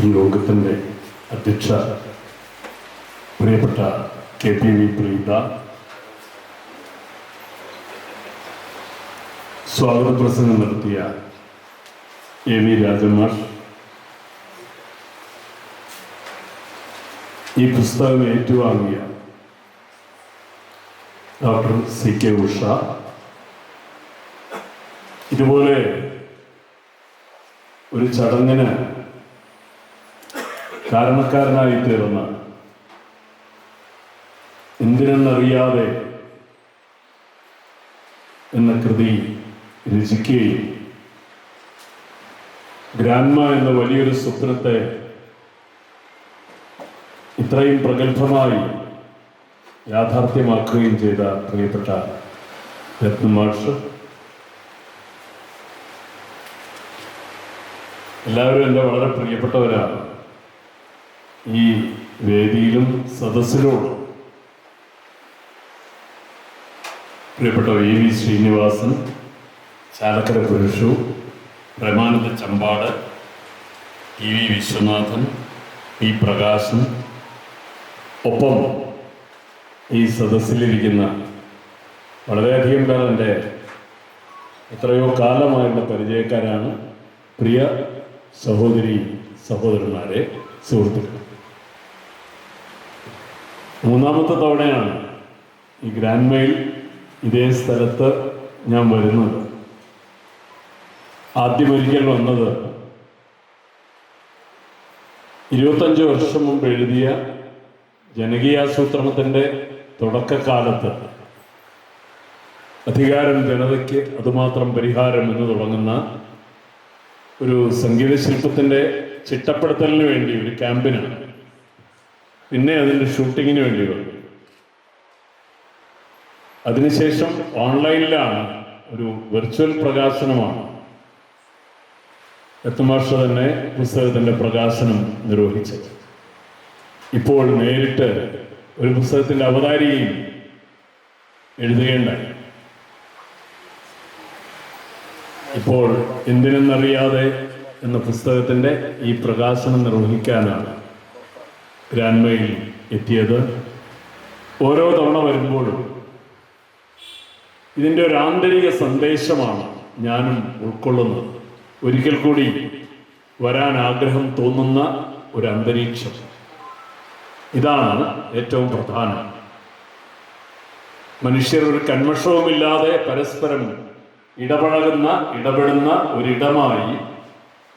ഈ യോഗത്തിൻ്റെ അധ്യക്ഷ പ്രിയപ്പെട്ട KPV പ്രീത, സ്വാഗത പ്രസംഗം നടത്തിയ AV രാജമാഷ്, ഈ പുസ്തകം ഏറ്റുവാങ്ങിയ ഡോക്ടർ CK ഉഷ, ഇതുപോലെ ഒരു ചടങ്ങിന് കാരണക്കാരനായി തീർന്ന എന്തിനെന്നറിയാതെ എന്ന കൃതി രചിക്കുകയും ഗ്രാൻമ എന്ന വലിയൊരു സ്വപ്നത്തെ ഇത്രയും പ്രഗത്ഭമായി യാഥാർത്ഥ്യമാക്കുകയും ചെയ്ത പ്രിയപ്പെട്ട രത്നമാഷ്, എല്ലാവരും എൻ്റെ വളരെ പ്രിയപ്പെട്ടവരാണ്. ഈ വേദിയിലും സദസ്സിലും പ്രിയപ്പെട്ട AV Sreenivasan, Chalakkara Purushu, Premananda Champad, TV Viswanathan, P Prakashan, ഒപ്പം ഈ സദസ്സിലിരിക്കുന്ന വളരെയധികം പേർ എൻ്റെ എത്രയോ കാലമായുള്ള പരിചയക്കാരാണ്. പ്രിയ സഹോദരി സഹോദരന്മാരെ, സുഹൃത്തുക്കൾ, മൂന്നാമത്തെ തവണയാണ് ഈ ഗ്രാൻമയിൽ ഇതേ സ്ഥലത്ത് ഞാൻ വരുന്നത്. ആദ്യമൊരിക്കൽ വന്നത് 25 വർഷം മുമ്പ് എഴുതിയ ജനകീയാസൂത്രണത്തിൻ്റെ തുടക്കകാലത്ത് അധികാരം ജനതയ്ക്ക് അതുമാത്രം പരിഹാരം എന്ന് തുടങ്ങുന്ന ഒരു സംഗീതശില്പത്തിൻ്റെ ചിട്ടപ്പെടുത്തലിന് വേണ്ടി ഒരു ക്യാമ്പിനാണ്. പിന്നെ അതിൻ്റെ ഷൂട്ടിങ്ങിന് വേണ്ടി വന്നു. അതിനുശേഷം ഓൺലൈനിലാണ് ഒരു വെർച്വൽ പ്രകാശനമാണ്. രത്നമാഷ തന്നെ പുസ്തകത്തിൻ്റെ പ്രകാശനം നിർവഹിച്ചത്. ഇപ്പോൾ നേരിട്ട് ഒരു പുസ്തകത്തിൻ്റെ അവതാരികയും എഴുതുകയുണ്ടായി. ഇപ്പോൾ എന്തിനെന്നറിയാതെ എന്ന പുസ്തകത്തിൻ്റെ ഈ പ്രകാശനം നിർവഹിക്കാനാണ് ഗ്രാൻമയിൽ എത്തിയത്. ഓരോ തവണ വരുമ്പോഴും ഇതിൻ്റെ ഒരു ആന്തരിക സന്ദേശമാണ് ഞാനും ഉൾക്കൊള്ളുന്നത്. ഒരിക്കൽ കൂടി വരാൻ ആഗ്രഹം തോന്നുന്ന ഒരു അന്തരീക്ഷം, ഇതാണ് ഏറ്റവും പ്രധാനം. മനുഷ്യർ ഒരു കന്മഷവുമില്ലാതെ പരസ്പരം ഇടപെടുന്ന ഒരിടമായി,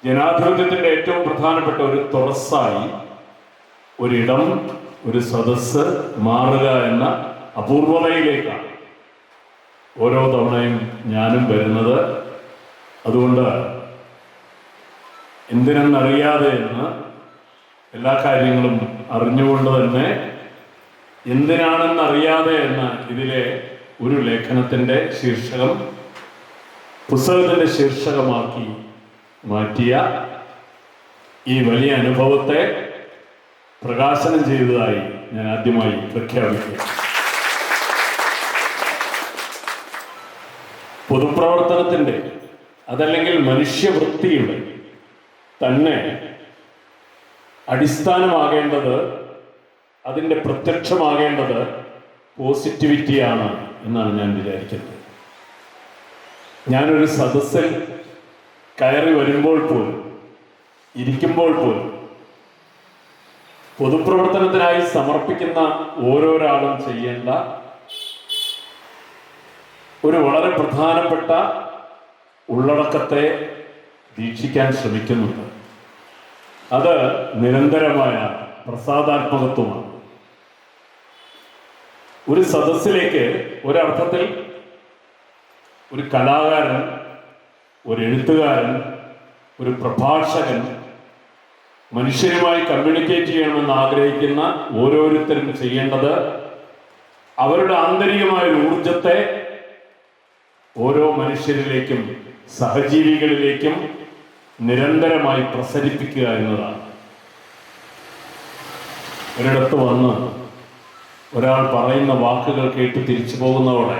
ജനാധിപത്യത്തിൻ്റെ ഏറ്റവും പ്രധാനപ്പെട്ട ഒരു തുറസ്സായി ഒരിടം, ഒരു സദസ്സ് മാറുക എന്ന അപൂർവതയിലേക്കാണ് ഓരോ തവണയും ഞാനും വരുന്നത്. അതുകൊണ്ട് എന്തിനെന്നറിയാതെ എന്ന് എല്ലാ കാര്യങ്ങളും അറിഞ്ഞുകൊണ്ട് തന്നെ എന്തിനാണെന്നറിയാതെ എന്ന ഇതിലെ ഒരു ലേഖനത്തിൻ്റെ ശീർഷകം പുസ്തകത്തിൻ്റെ ശീർഷകമാക്കി മാറ്റിയ ഈ വലിയ അനുഭവത്തെ പ്രകാശനം ചെയ്തതായി ഞാൻ ആദ്യമായി പ്രഖ്യാപിക്കുക. പൊതുപ്രവർത്തനത്തിൻ്റെ, അതല്ലെങ്കിൽ മനുഷ്യവൃത്തിയുടെ തന്നെ അടിസ്ഥാനമാകേണ്ടത്, അതിൻ്റെ പ്രത്യക്ഷമാകേണ്ടത് പോസിറ്റിവിറ്റിയാണ് എന്നാണ് ഞാൻ വിചാരിക്കുന്നത്. ഞാനൊരു സദസ്സിൽ കയറി വരുമ്പോൾ പോലും, ഇരിക്കുമ്പോൾ പോലും, പൊതുപ്രവർത്തനത്തിനായി സമർപ്പിക്കുന്ന ഓരോരാളും ചെയ്യേണ്ട ഒരു വളരെ പ്രധാനപ്പെട്ട ഉള്ളടക്കത്തെ വീക്ഷിക്കാൻ ശ്രമിക്കുന്നുണ്ട്. അത് നിരന്തരമായ പ്രസാദാത്മകത്വമാണ്. ഒരു സദസ്സിലേക്ക് ഒരർത്ഥത്തിൽ ഒരു കലാകാരൻ, ഒരു എഴുത്തുകാരൻ, ഒരു പ്രഭാഷകൻ, മനുഷ്യരുമായി കമ്മ്യൂണിക്കേറ്റ് ചെയ്യണമെന്ന് ആഗ്രഹിക്കുന്ന ഓരോരുത്തരും ചെയ്യേണ്ടത് അവരുടെ ആന്തരികമായ ഒരു ഊർജത്തെ ഓരോ മനുഷ്യരിലേക്കും സഹജീവികളിലേക്കും നിരന്തരമായി പ്രസരിപ്പിക്കുക എന്നതാണ്. ഒരിടത്ത് വന്ന് ഒരാൾ പറയുന്ന വാക്കുകൾ കേട്ട് തിരിച്ചു പോകുന്നതോടെ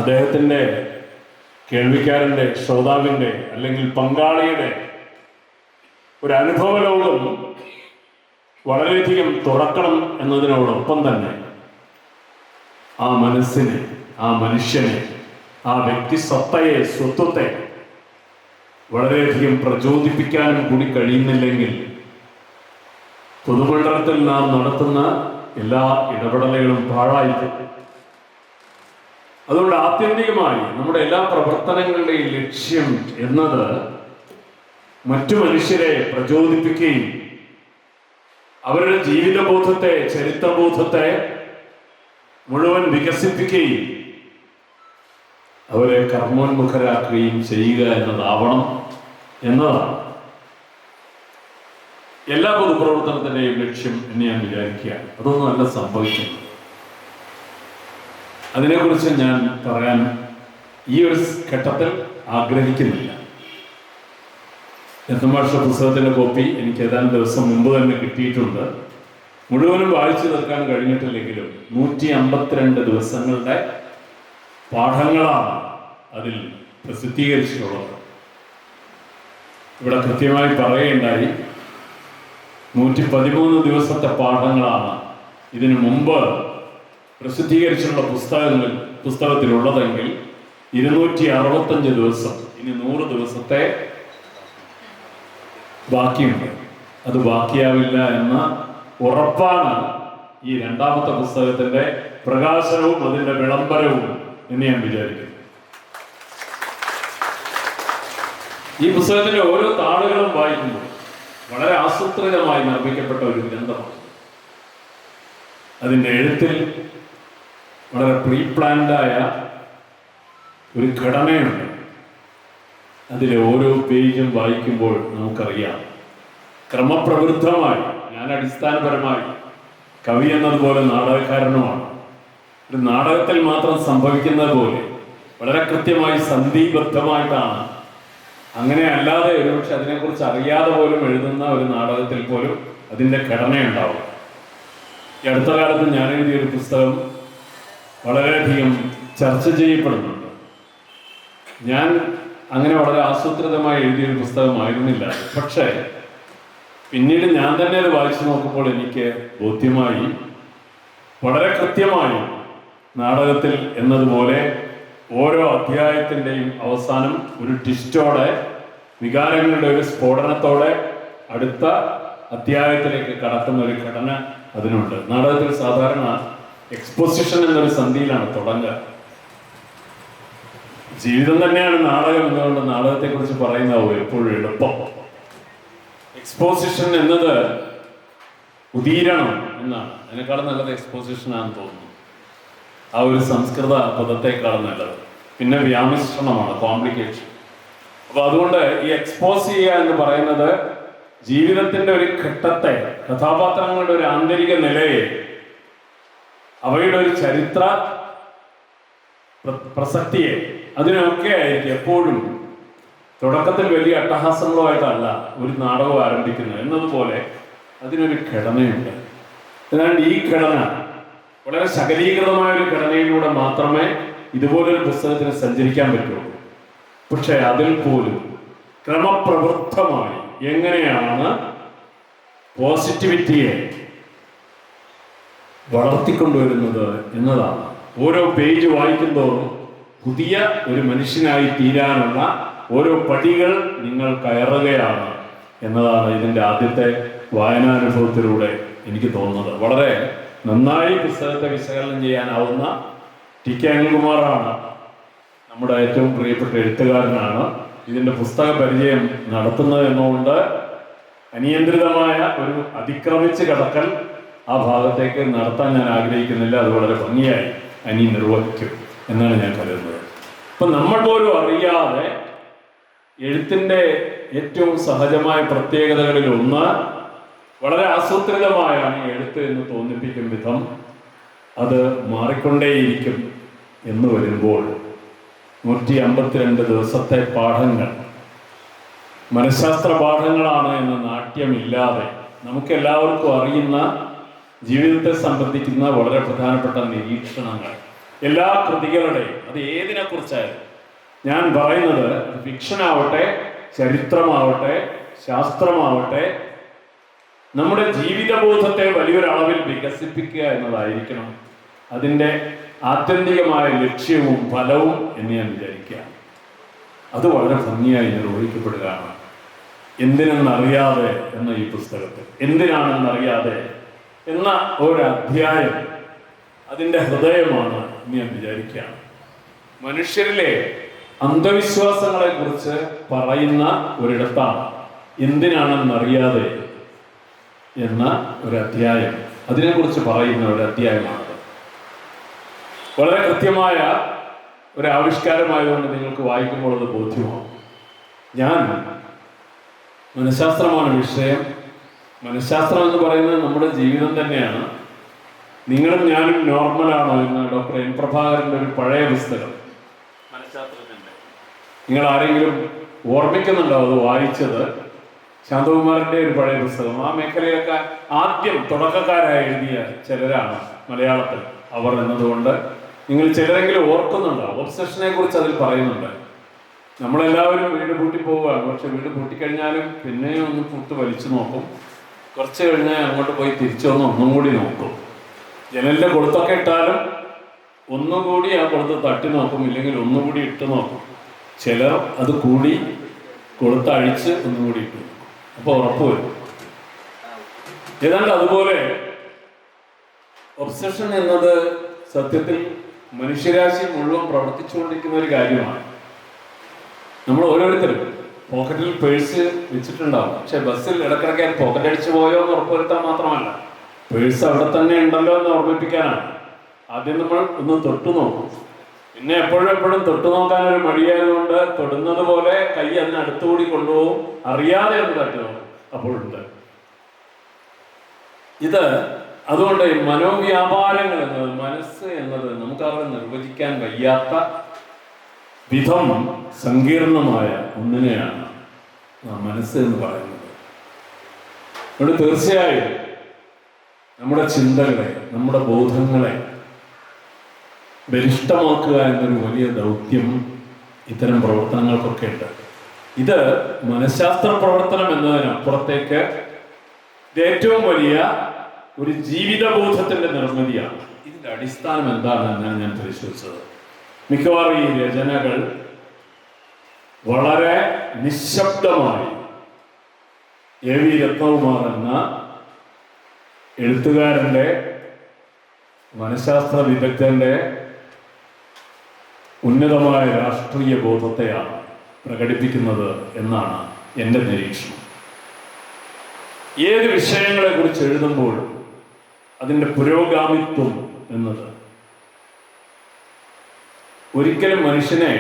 അദ്ദേഹത്തിൻ്റെ കേൾവിക്കാരൻ്റെ, ശ്രോതാവിൻ്റെ അല്ലെങ്കിൽ പങ്കാളിയുടെ ഒരു അനുഭവ ലോകം വളരെയധികം തുറക്കണം എന്നതിനോടൊപ്പം തന്നെ ആ മനസ്സിനെ, ആ മനുഷ്യനെ, ആ വ്യക്തിസത്തയെ, സ്വത്വത്തെ വളരെയധികം പ്രചോദിപ്പിക്കാനും കൂടി കഴിയുന്നില്ലെങ്കിൽ പൊതുമണ്ഡലത്തിൽ നാം നടത്തുന്ന എല്ലാ ഇടപെടലുകളും പാഴായിപ്പോകും. അതുകൊണ്ട് ആത്യന്തികമായി നമ്മുടെ എല്ലാ പ്രവർത്തനങ്ങളുടെയും ലക്ഷ്യം എന്നത് മറ്റു മനുഷ്യരെ പ്രചോദിപ്പിക്കുകയും അവരുടെ ജീവിതബോധത്തെ, ചരിത്രബോധത്തെ മുഴുവൻ വികസിപ്പിക്കുകയും അവരെ കർമ്മോന്മുഖരാക്കുകയും ചെയ്യുക എന്നതാവണം എന്നതാണ് എല്ലാ പൊതുപ്രവർത്തനത്തിൻ്റെയും ലക്ഷ്യം എന്ന് ഞാൻ വിചാരിക്കുകയാണ്. അതൊന്നും അല്ല സംഭവിക്കുന്നത്. അതിനെക്കുറിച്ച് ഞാൻ പറയാൻ ഈ ഒരു ഘട്ടത്തിൽ ആഗ്രഹിക്കുന്നില്ല. രത്നമാഷ പുസ്തകത്തിൻ്റെ കോപ്പി എനിക്ക് ഏതാനും ദിവസം മുമ്പ് തന്നെ കിട്ടിയിട്ടുണ്ട്. മുഴുവനും വായിച്ചു തീർക്കാൻ കഴിഞ്ഞിട്ടില്ലെങ്കിലും 152 ദിവസങ്ങളുടെ പാഠങ്ങളാണ് അതിൽ പ്രസിദ്ധീകരിച്ചിട്ടുള്ളത്. ഇവിടെ കൃത്യമായി പറയുകയുണ്ടായി, 113 ദിവസത്തെ പാഠങ്ങളാണ് ഇതിനു മുമ്പ് പ്രസിദ്ധീകരിച്ചിട്ടുള്ള പുസ്തകത്തിലുള്ളതെങ്കിൽ 265 ദിവസം, ഇനി 100 ദിവസത്തെ ബാക്കിയുണ്ട്. അത് ബാക്കിയാവില്ല എന്ന ഉറപ്പാണ് ഈ രണ്ടാമത്തെ പുസ്തകത്തിന്റെ പ്രകാശനവും അതിന്റെ വിളംബരവും എന്ന് ഞാൻ വിചാരിക്കുന്നു. ഈ പുസ്തകത്തിന്റെ ഓരോ താളുകളും വായിക്കുമ്പോൾ വളരെ ആസൂത്രിതമായി നിർമ്മിക്കപ്പെട്ട ഒരു ഗ്രന്ഥമാണ്. അതിൻ്റെ എഴുത്തിൽ വളരെ പ്രീ പ്ലാൻഡായ ഒരു ഘടനയുണ്ട്. അതിലെ ഓരോ പേജും വായിക്കുമ്പോൾ നമുക്കറിയാം, ക്രമപ്രവൃത്തമായി, ഞാൻ അടിസ്ഥാനപരമായി കവി എന്നതുപോലെ നാടകക്കാരനുമാണ്. ഒരു നാടകത്തിൽ മാത്രം സംഭവിക്കുന്നത് പോലെ വളരെ കൃത്യമായി സന്ധിബദ്ധമായിട്ടാണ്, അങ്ങനെ അല്ലാതെ ഒരുപക്ഷെ അതിനെക്കുറിച്ച് അറിയാതെ പോലും എഴുതുന്ന ഒരു നാടകത്തിൽ പോലും അതിൻ്റെ ഘടനയുണ്ടാവും. ഈ അടുത്ത കാലത്ത് ഞാൻ എഴുതിയൊരു പുസ്തകം വളരെയധികം ചർച്ച ചെയ്യപ്പെടുന്നുണ്ട്. ഞാൻ അങ്ങനെ വളരെ ആസൂത്രിതമായി എഴുതിയൊരു പുസ്തകമായിരുന്നില്ല. പക്ഷേ പിന്നീട് ഞാൻ തന്നെ അത് വായിച്ചു നോക്കുമ്പോൾ എനിക്ക് ബോധ്യമായി, വളരെ കൃത്യമായി നാടകത്തിൽ എന്നതുപോലെ ഓരോ അധ്യായത്തിൻ്റെയും അവസാനം ഒരു ട്വിസ്റ്റോടെ, വികാരങ്ങളുടെ ഒരു സ്ഫോടനത്തോടെ അടുത്ത അധ്യായത്തിലേക്ക് കടക്കുന്ന ഒരു ഘടന അതിനുണ്ട്. നാടകത്തിൽ സാധാരണ എക്സ്പോസിഷൻ എന്നൊരു സന്ധിയിലാണ് തുടങ്ങുക. ജീവിതം തന്നെയാണ് നാടകം എന്നതുകൊണ്ട് നാടകത്തെക്കുറിച്ച് പറയുന്നതാവും എപ്പോഴും എളുപ്പം. എക്സ്പോസിഷൻ എന്നത് ഉദീരണം എന്നാണ്. അതിനേക്കാളും നല്ലത് എക്സ്പോസിഷൻ ആണെന്ന് തോന്നുന്നു. ആ ഒരു സംസ്കൃത പദത്തെക്കാളും നല്ലത്. പിന്നെ വ്യാമിശ്രണമാണ്, കോംപ്ലിക്കേഷൻ. അപ്പൊ അതുകൊണ്ട് ഈ എക്സ്പോസ് ചെയ്യുക എന്ന് പറയുന്നത് ജീവിതത്തിന്റെ ഒരു ഘട്ടത്തെ, കഥാപാത്രങ്ങളുടെ ഒരു ആന്തരിക നിലയെ, അവയുടെ ഒരു ചരിത്ര പ്രസക്തിയെ, അതിനൊക്കെ ആയിരിക്കും എപ്പോഴും തുടക്കത്തിൽ വലിയ അട്ടഹാസങ്ങളുമായിട്ടല്ല ഒരു നാടകം ആരംഭിക്കുന്നത് എന്നതുപോലെ അതിനൊരു ഘടനയുണ്ട്. അതിനാൽ ഈ ഘടന വളരെ ശകലീകൃതമായ ഒരു ഘടനയിലൂടെ മാത്രമേ ഇതുപോലൊരു പുസ്തകത്തിന് സഞ്ചരിക്കാൻ പറ്റുള്ളൂ. പക്ഷെ അതിൽ പോലും ക്രമപ്രവൃത്തമായി എങ്ങനെയാണ് പോസിറ്റിവിറ്റിയെ വളർത്തിക്കൊണ്ടുവരുന്നത് എന്നതാണ്. ഓരോ പേജ് വായിക്കുന്തോറും പുതിയ ഒരു മനുഷ്യനായി തീരാനുള്ള ഓരോ പടികൾ നിങ്ങൾ കയറുകയാണ് എന്നതാണ് ഇതിൻ്റെ ആദ്യത്തെ വായനാനുഭവത്തിലൂടെ എനിക്ക് തോന്നുന്നത്. വളരെ നന്നായി പുസ്തകത്തെ വിശകലനം ചെയ്യാനാവുന്ന ടി കെ അനിൽകുമാറാണ് നമ്മുടെ ഏറ്റവും പ്രിയപ്പെട്ട എഴുത്തുകാരനാണ് ഇതിൻ്റെ പുസ്തക പരിചയം നടത്തുന്നത് എന്നുകൊണ്ട് അനിയന്ത്രിതമായ ഒരു അതിക്രമിച്ച് കടക്കൽ ആ ഭാഗത്തേക്ക് നടത്താൻ ഞാൻ ആഗ്രഹിക്കുന്നില്ല. അത് വളരെ ഭംഗിയായി അനി നിർവഹിക്കും എന്നാണ് ഞാൻ കരുതുന്നത്. അപ്പം നമ്മൾ പോലും അറിയാതെ എഴുത്തിൻ്റെ ഏറ്റവും സഹജമായ പ്രത്യേകതകളിൽ ഒന്ന്, വളരെ ആസൂത്രിതമായാണ് എഴുത്ത് എന്ന് തോന്നിപ്പിക്കും വിധം അത് മാറിക്കൊണ്ടേയിരിക്കും എന്ന് വരുമ്പോൾ 152 ദിവസത്തെ പാഠങ്ങൾ മനഃശാസ്ത്ര പാഠങ്ങളാണ് എന്ന നാട്യമില്ലാതെ നമുക്കെല്ലാവർക്കും അറിയുന്ന ജീവിതത്തെ സംബന്ധിക്കുന്ന വളരെ പ്രധാനപ്പെട്ട നിരീക്ഷണങ്ങൾ എല്ലാ കൃതികളുടെയും, അത് ഏതിനെക്കുറിച്ചായാലും, ഞാൻ പറയുന്നത് ഫിക്ഷൻ ആവട്ടെ, ചരിത്രമാവട്ടെ, ശാസ്ത്രമാവട്ടെ നമ്മുടെ ജീവിതബോധത്തെ വലിയൊരളവിൽ വികസിപ്പിക്കുക എന്നതായിരിക്കണം അതിൻ്റെ ആത്യന്തികമായ ലക്ഷ്യവും ഫലവും എന്ന് ഞാൻ വിചാരിക്കുകയാണ്. അത് വളരെ ഭംഗിയായി നിർവഹിക്കപ്പെടുകയാണ് എന്തിനെന്നറിയാതെ എന്ന ഈ പുസ്തകത്തിൽ. എന്തിനാണെന്നറിയാതെ എന്ന ഒരു അധ്യായം അതിൻ്റെ ഹൃദയമാണ് എന്ന് ഞാൻ വിചാരിക്കുകയാണ്. മനുഷ്യരിലെ അന്ധവിശ്വാസങ്ങളെ കുറിച്ച് പറയുന്ന ഒരിടത്താണ് എന്തിനാണെന്നറിയാതെ എന്ന ഒരു അധ്യായം, അതിനെക്കുറിച്ച് പറയുന്ന ഒരു അധ്യായമാണത്. വളരെ കൃത്യമായ ഒരു ആവിഷ്കാരമായതുകൊണ്ട് നിങ്ങൾക്ക് വായിക്കുമ്പോൾ അത് ബോധ്യമാവും. ഞാൻ മനഃശാസ്ത്രമാണ് വിഷയം. മനഃശാസ്ത്രം എന്ന് പറയുന്നത് നമ്മുടെ ജീവിതം തന്നെയാണ്. നിങ്ങളും ഞാനും നോർമലാണോ എന്ന ഡോക്ടർ എൻ പ്രഭാകരൻ്റെ ഒരു പഴയ പുസ്തകം മനഃശാസ്ത്രത്തിൻ്റെ, നിങ്ങൾ ആരെങ്കിലും ഓർമ്മിക്കുന്നുണ്ടോ അത് വായിച്ചത്? ശാന്തകുമാറിൻ്റെ ഒരു പഴയ പുസ്തകം. ആ മേഖലയിലൊക്കെ ആദ്യം തുടക്കക്കാരായി എഴുതിയ ചിലരാണ് മലയാളത്തിൽ അവർ എന്നതുകൊണ്ട് നിങ്ങൾ ചിലരെങ്കിലും ഓർക്കുന്നുണ്ടോ? ഒബ്സഷനെ കുറിച്ച് അതിൽ പറയുന്നുണ്ട്. നമ്മളെല്ലാവരും വീട് പൂട്ടി പോവുകയാണ്. പക്ഷെ വീട് പൂട്ടിക്കഴിഞ്ഞാലും പിന്നെയും ഒന്ന് പൂട്ട് വലിച്ചു നോക്കും. കുറച്ച് കഴിഞ്ഞാൽ അങ്ങോട്ട് പോയി തിരിച്ചു വന്ന് ഒന്നും കൂടി നോക്കും. ജനലിൻ്റെ കൊളുത്തൊക്കെ ഇട്ടാലും ഒന്നും കൂടി ആ കൊളുത്ത് തട്ടി നോക്കും, ഇല്ലെങ്കിൽ ഒന്നും കൂടി ഇട്ട് നോക്കും. ചിലർ അത് കൂടി കൊളുത്തഴിച്ച് ഒന്നും കൂടി ഇട്ടു നോക്കും. അപ്പോൾ ഉറപ്പ് വരും. ഏതാണ്ട് അതുപോലെ ഒബ്സഷൻ എന്നത് സത്യത്തിൽ മനുഷ്യരാശി മുഴുവൻ പ്രവർത്തിച്ചുകൊണ്ടിരിക്കുന്ന ഒരു കാര്യമാണ്. നമ്മൾ ഓരോരുത്തരും പോക്കറ്റിൽ പേഴ്സ് വെച്ചിട്ടുണ്ടാവും. പക്ഷെ ബസ്സിൽ ഇടക്കിടയ്ക്ക് പോക്കറ്റ് അടിച്ചു പോയോ എന്ന് ഉറപ്പുവരുത്താൻ മാത്രമല്ല, പേഴ്സ് അവിടെ തന്നെ ഉണ്ടല്ലോ എന്ന് ഓർമ്മിപ്പിക്കാനാണ്. ആദ്യം നമ്മൾ ഒന്ന് തൊട്ടു നോക്കും. പിന്നെ എപ്പോഴും തൊട്ടു നോക്കാൻ ഒരു മടിയായതുകൊണ്ട് തൊടുന്നത് പോലെ കൈ അതിനടുത്തുകൂടി കൊണ്ടുപോകും. അറിയാതെ ഒന്ന് തട്ടി നോക്കും, അപ്പോഴുണ്ട്. ഇത് അതുകൊണ്ട് മനോവ്യാപാരങ്ങൾ എന്നത്, മനസ്സ് എന്നത് നമുക്കവിടെ നിർവചിക്കാൻ വയ്യാത്ത വിധം സങ്കീർണമായ ഒന്നിനെയാണ് മനസ്സ് എന്ന് പറയുന്നത്. അതുകൊണ്ട് തീർച്ചയായും നമ്മുടെ ചിന്തകളെ, നമ്മുടെ ബോധങ്ങളെ ബലിഷ്ഠമാക്കുക എന്നൊരു വലിയ ദൗത്യം ഇത്തരം പ്രവർത്തനങ്ങൾക്കൊക്കെ ഉണ്ട്. ഇത് മനഃശാസ്ത്ര പ്രവർത്തനം എന്നതിനപ്പുറത്തേക്ക് ഇത് ഏറ്റവും വലിയ ഒരു ജീവിതബോധത്തിന്റെ നിർമ്മിതിയാണ്. ഇതിന്റെ അടിസ്ഥാനം എന്താണ് എന്നാണ് ഞാൻ പരിശോധിച്ചത്. മിക്കവാറും ഈ രചനകൾ വളരെ നിശബ്ദമായി എ വി രത്നകുമാർ എന്ന എഴുത്തുകാരൻ്റെ, മനഃശാസ്ത്ര വിദഗ്ധന്റെ ഉന്നതമായ രാഷ്ട്രീയ ബോധത്തെയാണ് പ്രകടിപ്പിക്കുന്നത് എന്നാണ് എൻ്റെ നിരീക്ഷണം. ഏത് വിഷയങ്ങളെ കുറിച്ച് എഴുതുമ്പോഴും അതിൻ്റെ പുരോഗാമിത്വം എന്നത് ഒരിക്കലും മനുഷ്യനെ